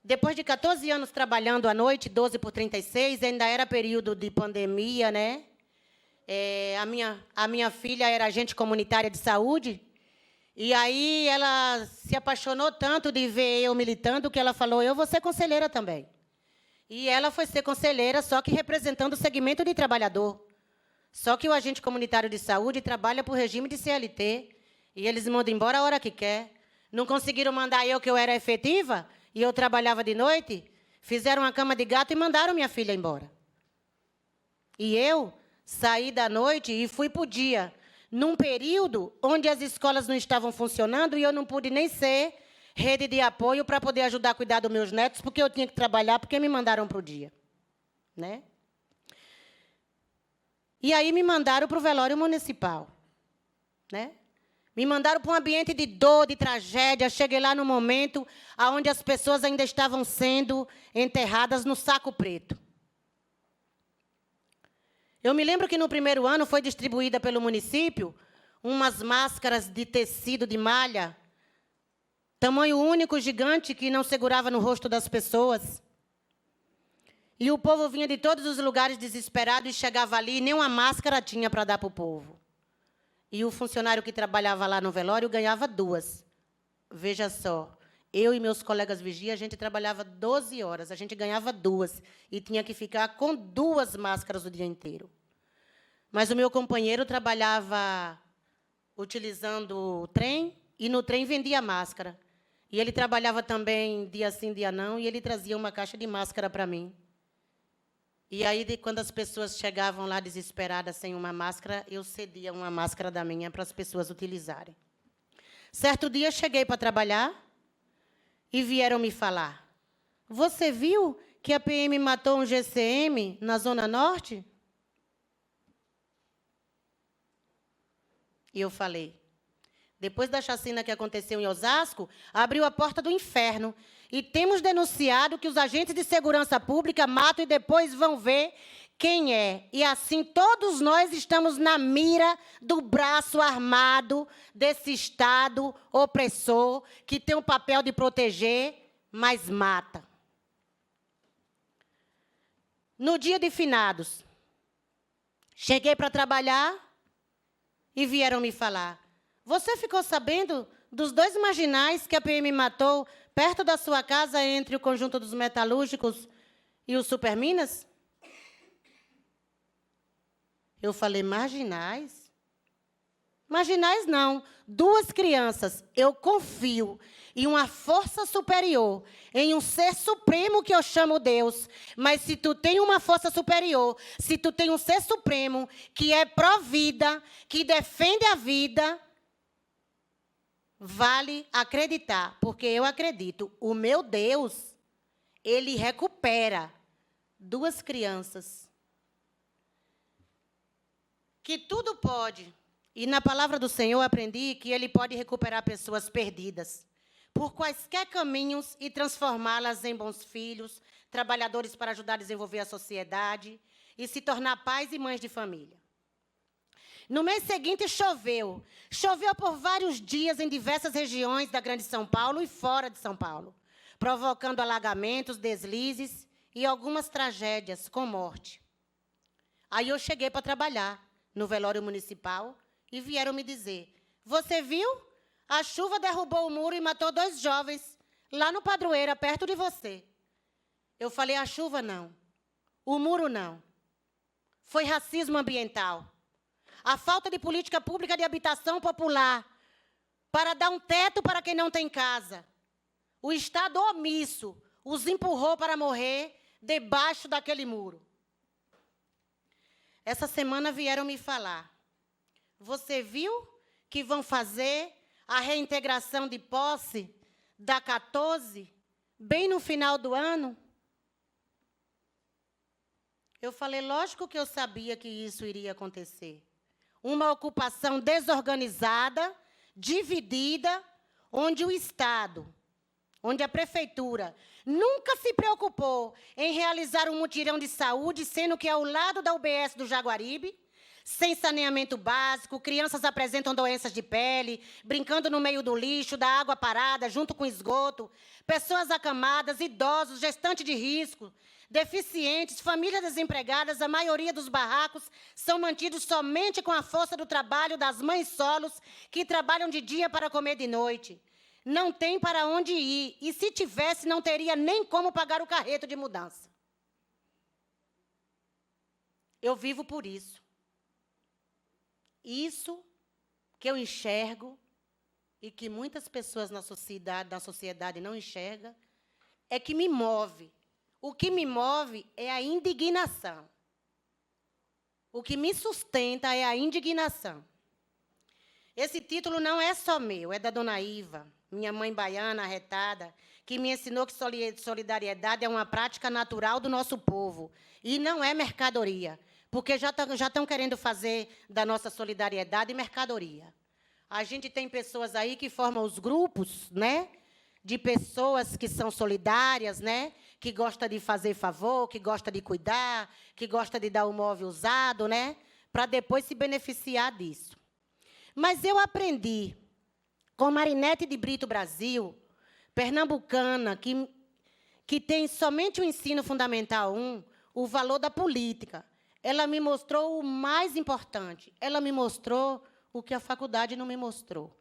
Speaker 9: depois de 14 anos trabalhando à noite, 12 por 36, ainda era período de pandemia, né? A minha filha era agente comunitária de saúde, e aí ela se apaixonou tanto de ver eu militando que ela falou, eu vou ser conselheira também. E ela foi ser conselheira, só que representando o segmento de trabalhador. Só que o agente comunitário de saúde trabalha por regime de CLT, e eles mandam embora a hora que quer. Não conseguiram mandar eu, que eu era efetiva, e eu trabalhava de noite, fizeram uma cama de gato e mandaram minha filha embora. E eu saí da noite e fui para o dia, num período onde as escolas não estavam funcionando e eu não pude nem ser rede de apoio para poder ajudar a cuidar dos meus netos, porque eu tinha que trabalhar, porque me mandaram para o dia. Né? E aí me mandaram para o velório municipal. Né? Me mandaram para um ambiente de dor, de tragédia. Cheguei lá no momento onde as pessoas ainda estavam sendo enterradas no saco preto. Eu me lembro que no primeiro ano foi distribuída pelo município umas máscaras de tecido de malha tamanho único, gigante, que não segurava no rosto das pessoas. E o povo vinha de todos os lugares desesperado e chegava ali, e nem uma máscara tinha para dar para o povo. E o funcionário que trabalhava lá no velório ganhava 2. Veja só, eu e meus colegas vigia, a gente trabalhava 12 horas, a gente ganhava 2 e tinha que ficar com 2 máscaras o dia inteiro. Mas o meu companheiro trabalhava utilizando o trem e no trem vendia máscara. E ele trabalhava também dia sim, dia não, e ele trazia uma caixa de máscara para mim. E aí, quando as pessoas chegavam lá desesperadas sem uma máscara, eu cedia uma máscara da minha para as pessoas utilizarem. Certo dia, cheguei para trabalhar e vieram me falar: você viu que a PM matou um GCM na Zona Norte? E eu falei: depois da chacina que aconteceu em Osasco, abriu a porta do inferno. E temos denunciado que os agentes de segurança pública matam e depois vão ver quem é. E assim todos nós estamos na mira do braço armado desse Estado opressor que tem o papel de proteger, mas mata. No dia de finados, cheguei para trabalhar e vieram me falar: você ficou sabendo dos 2 marginais que a PM matou perto da sua casa, entre o Conjunto dos Metalúrgicos e o Superminas? Eu falei: marginais? Marginais não. 2 crianças. Eu confio em uma força superior, em um ser supremo que eu chamo Deus. Mas se tu tem uma força superior, se tu tem um ser supremo que é pró-vida, que defende a vida, vale acreditar, porque eu acredito. O meu Deus, ele recupera 2 crianças. Que tudo pode. E na palavra do Senhor aprendi que ele pode recuperar pessoas perdidas por quaisquer caminhos e transformá-las em bons filhos, trabalhadores para ajudar a desenvolver a sociedade e se tornar pais e mães de família. No mês seguinte, choveu. Choveu por vários dias em diversas regiões da Grande São Paulo e fora de São Paulo, provocando alagamentos, deslizes e algumas tragédias com morte. Aí eu cheguei para trabalhar no velório municipal e vieram me dizer: você viu? A chuva derrubou o muro e matou 2 jovens lá no Padroeira, perto de você. Eu falei: a chuva não, o muro não. Foi racismo ambiental. A falta de política pública de habitação popular para dar um teto para quem não tem casa. O Estado omisso os empurrou para morrer debaixo daquele muro. Essa semana vieram me falar: você viu que vão fazer a reintegração de posse da 14, bem no final do ano? Eu falei: lógico que eu sabia que isso iria acontecer. Uma ocupação desorganizada, dividida, onde o Estado, onde a Prefeitura nunca se preocupou em realizar um mutirão de saúde, sendo que ao lado da UBS do Jaguaribe, sem saneamento básico, crianças apresentam doenças de pele, brincando no meio do lixo, da água parada, junto com esgoto, pessoas acamadas, idosos, gestantes de risco, deficientes, famílias desempregadas. A maioria dos barracos são mantidos somente com a força do trabalho das mães solos que trabalham de dia para comer de noite. Não tem para onde ir, e se tivesse, não teria nem como pagar o carreto de mudança. Eu vivo por isso. Isso que eu enxergo e que muitas pessoas na sociedade não enxergam, é que me move. O que me move é a indignação. O que me sustenta é a indignação. Esse título não é só meu, é da dona Iva, minha mãe baiana, arretada, que me ensinou que solidariedade é uma prática natural do nosso povo e não é mercadoria, porque já estão querendo fazer da nossa solidariedade mercadoria. A gente tem pessoas aí que formam os grupos, né, de pessoas que são solidárias, né, que gosta de fazer favor, que gosta de cuidar, que gosta de dar o móvel usado, né, para depois se beneficiar disso. Mas eu aprendi com Marinete de Brito Brasil pernambucana, que tem somente o ensino fundamental 1, o valor da política. Ela me mostrou o mais importante. Ela me mostrou o que a faculdade não me mostrou.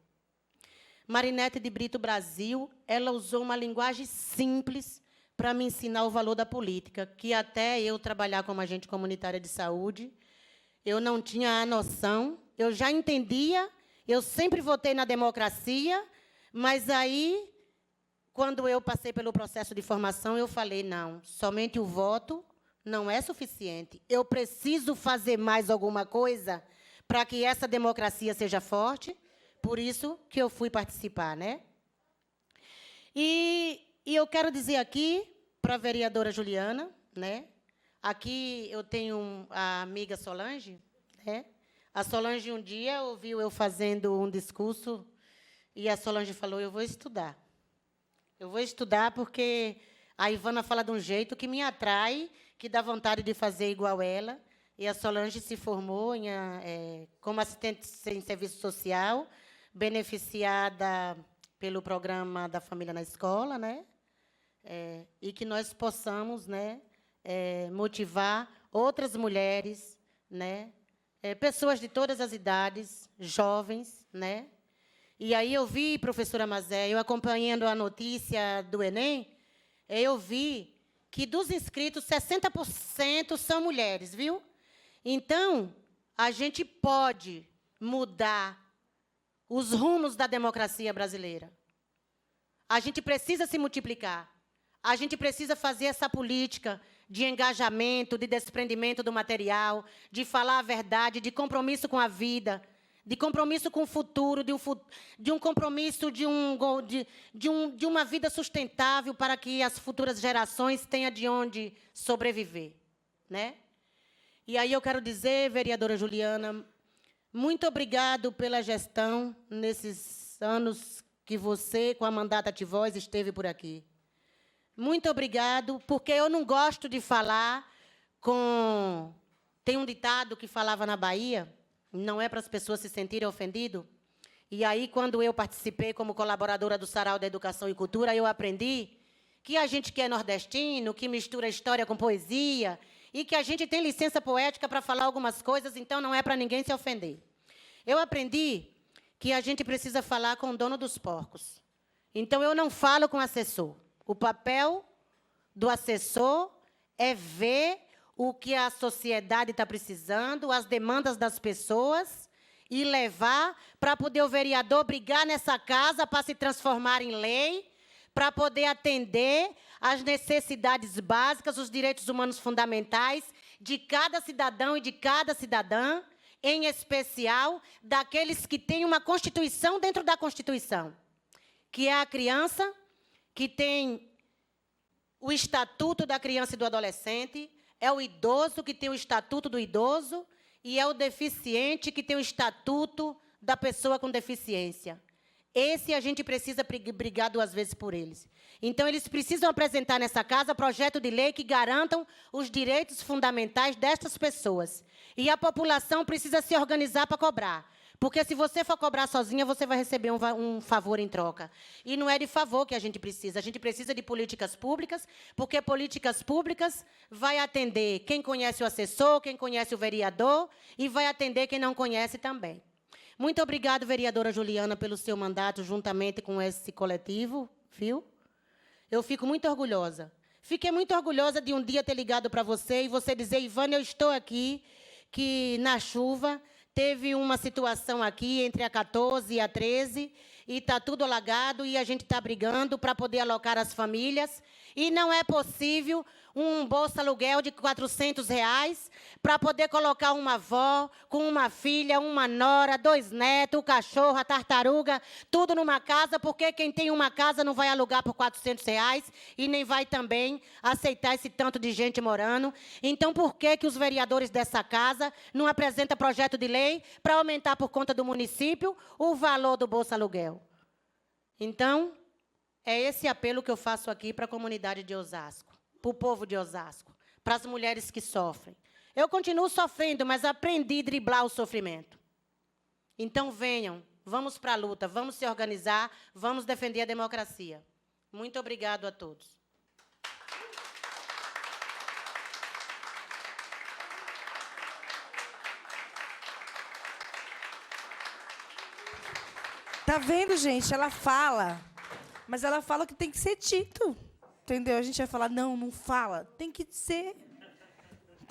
Speaker 9: Marinete de Brito Brasil, ela usou uma linguagem simples para me ensinar o valor da política, que até eu trabalhar como agente comunitária de saúde, eu não tinha a noção, eu já entendia, eu sempre votei na democracia, mas aí, quando eu passei pelo processo de formação, eu falei, não, somente o voto não é suficiente. Eu preciso fazer mais alguma coisa para que essa democracia seja forte, por isso que eu fui participar, né? E eu quero dizer aqui para a vereadora Juliana, né? Aqui eu tenho a amiga Solange, né? A Solange um dia ouviu eu fazendo um discurso e a Solange falou, eu vou estudar. Eu vou estudar porque a Ivana fala de um jeito que me atrai, que dá vontade de fazer igual ela. E a Solange se formou como assistente em serviço social, beneficiada pelo programa da Família na Escola, né? E que nós possamos, né, motivar outras mulheres, né, pessoas de todas as idades, jovens, né? E aí eu vi, professora Mazé, eu acompanhando a notícia do Enem, eu vi que dos inscritos, 60% são mulheres, viu? Então, a gente pode mudar os rumos da democracia brasileira. A gente precisa se multiplicar. A gente precisa fazer essa política de engajamento, de desprendimento do material, de falar a verdade, de compromisso com a vida, de compromisso com o futuro, de um compromisso de uma vida sustentável para que as futuras gerações tenham de onde sobreviver, né? E aí eu quero dizer, vereadora Juliana, muito obrigado pela gestão nesses anos que você, com a mandata Ativoz, esteve por aqui. Muito obrigado, porque eu não gosto de falar com... Tem um ditado que falava na Bahia, não é para as pessoas se sentirem ofendidas. E aí, quando eu participei como colaboradora do Sarau da Educação e Cultura, eu aprendi que a gente que é nordestino, que mistura história com poesia, e que a gente tem licença poética para falar algumas coisas, então não é para ninguém se ofender. Eu aprendi que a gente precisa falar com o dono dos porcos. Então, eu não falo com o assessor. O papel do assessor é ver o que a sociedade está precisando, as demandas das pessoas, e levar para poder o vereador brigar nessa casa para se transformar em lei, para poder atender às necessidades básicas, os direitos humanos fundamentais de cada cidadão e de cada cidadã, em especial daqueles que têm uma Constituição dentro da Constituição, que é a criança, que tem o Estatuto da Criança e do Adolescente, é o idoso, que tem o Estatuto do Idoso, e é o deficiente, que tem o Estatuto da Pessoa com Deficiência. Esse a gente precisa brigar 2 vezes por eles. Então, eles precisam apresentar nessa casa projeto de lei que garantam os direitos fundamentais destas pessoas. E a população precisa se organizar para cobrar. Porque, se você for cobrar sozinha, você vai receber um favor em troca. E não é de favor que a gente precisa de políticas públicas, porque políticas públicas vai atender quem conhece o assessor, quem conhece o vereador, e vai atender quem não conhece também. Muito obrigada, vereadora Juliana, pelo seu mandato, juntamente com esse coletivo, viu? Eu fico muito orgulhosa. Fiquei muito orgulhosa de um dia ter ligado para você e você dizer, Ivana, eu estou aqui, que na chuva teve uma situação aqui entre a 14 e a 13, e está tudo alagado, e a gente está brigando para poder alocar as famílias, e não é possível um bolsa aluguel de R$400 para poder colocar uma avó com uma filha, uma nora, 2 netos, o cachorro, a tartaruga, tudo numa casa, porque quem tem uma casa não vai alugar por R$400 e nem vai também aceitar esse tanto de gente morando. Então, por que os vereadores dessa casa não apresentam projeto de lei para aumentar por conta do município o valor do bolsa aluguel? Então, é esse apelo que eu faço aqui para a comunidade de Osasco, para o povo de Osasco, para as mulheres que sofrem. Eu continuo sofrendo, mas aprendi a driblar o sofrimento. Então, venham, vamos para a luta, vamos se organizar, vamos defender a democracia. Muito obrigado a todos.
Speaker 2: Tá vendo, gente? Ela fala, mas ela fala o que tem que ser dito. Entendeu? A gente vai falar, não, não fala. Tem que ser.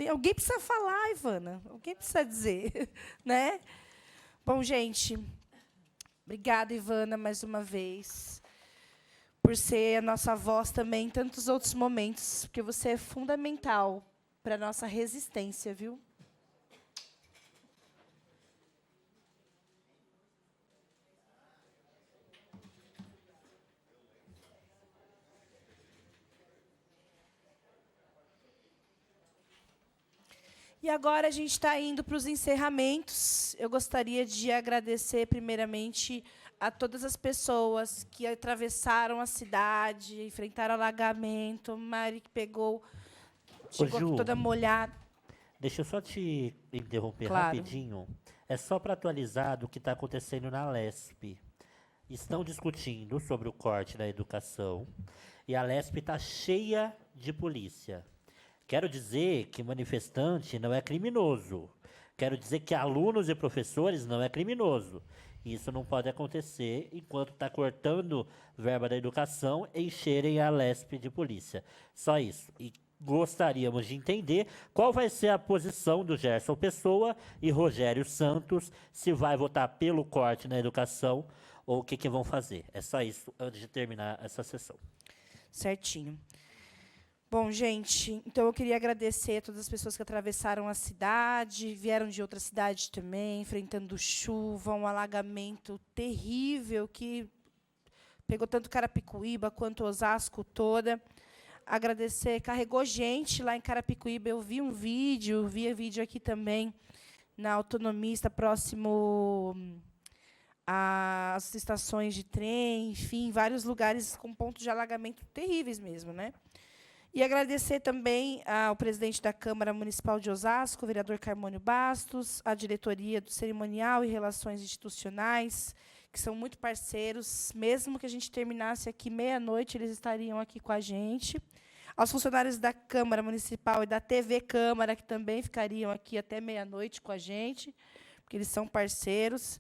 Speaker 2: Alguém precisa falar, Ivana. Alguém precisa dizer. Né? Bom, gente, obrigada, Ivana, mais uma vez, por ser a nossa voz também em tantos outros momentos, porque você é fundamental para a nossa resistência, viu? E agora a gente está indo para os encerramentos. Eu gostaria de agradecer, primeiramente, a todas as pessoas que atravessaram a cidade, enfrentaram alagamento. Mari, que chegou
Speaker 5: Ju,
Speaker 2: aqui toda molhada.
Speaker 5: Deixa eu só te interromper
Speaker 2: Claro.
Speaker 5: rapidinho. É só para atualizar do que está acontecendo na Lesp. Estão discutindo sobre o corte na educação e a Lesp está cheia de polícia. Quero dizer que manifestante não é criminoso. Quero dizer que alunos e professores não é criminoso. Isso não pode acontecer enquanto está cortando verba da educação e encherem a Lesp de polícia. Só isso. E gostaríamos de entender qual vai ser a posição do Gerson Pessoa e Rogério Santos, se vai votar pelo corte na educação ou o que vão fazer. É só isso antes de terminar essa sessão.
Speaker 2: Certinho. Bom, gente, então eu queria agradecer a todas as pessoas que atravessaram a cidade, vieram de outra cidade também, enfrentando chuva, um alagamento terrível que pegou tanto Carapicuíba quanto Osasco toda. Agradecer, carregou gente lá em Carapicuíba. Eu vi vídeo aqui também na Autonomista, próximo às estações de trem, enfim, vários lugares com pontos de alagamento terríveis mesmo, né? E agradecer também ao presidente da Câmara Municipal de Osasco, o vereador Carmônio Bastos, à diretoria do Cerimonial e Relações Institucionais, que são muito parceiros. Mesmo que a gente terminasse aqui meia-noite, eles estariam aqui com a gente. Aos funcionários da Câmara Municipal e da TV Câmara, que também ficariam aqui até meia-noite com a gente, porque eles são parceiros.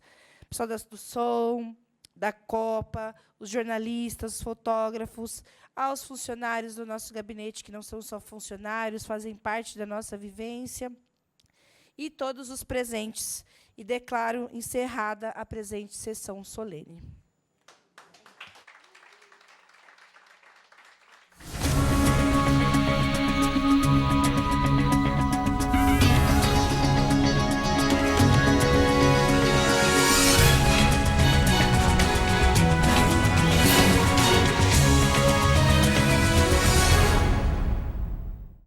Speaker 2: Pessoal do som, da Copa, os jornalistas, os fotógrafos, aos funcionários do nosso gabinete, que não são só funcionários, fazem parte da nossa vivência, e todos os presentes. E declaro encerrada a presente sessão solene.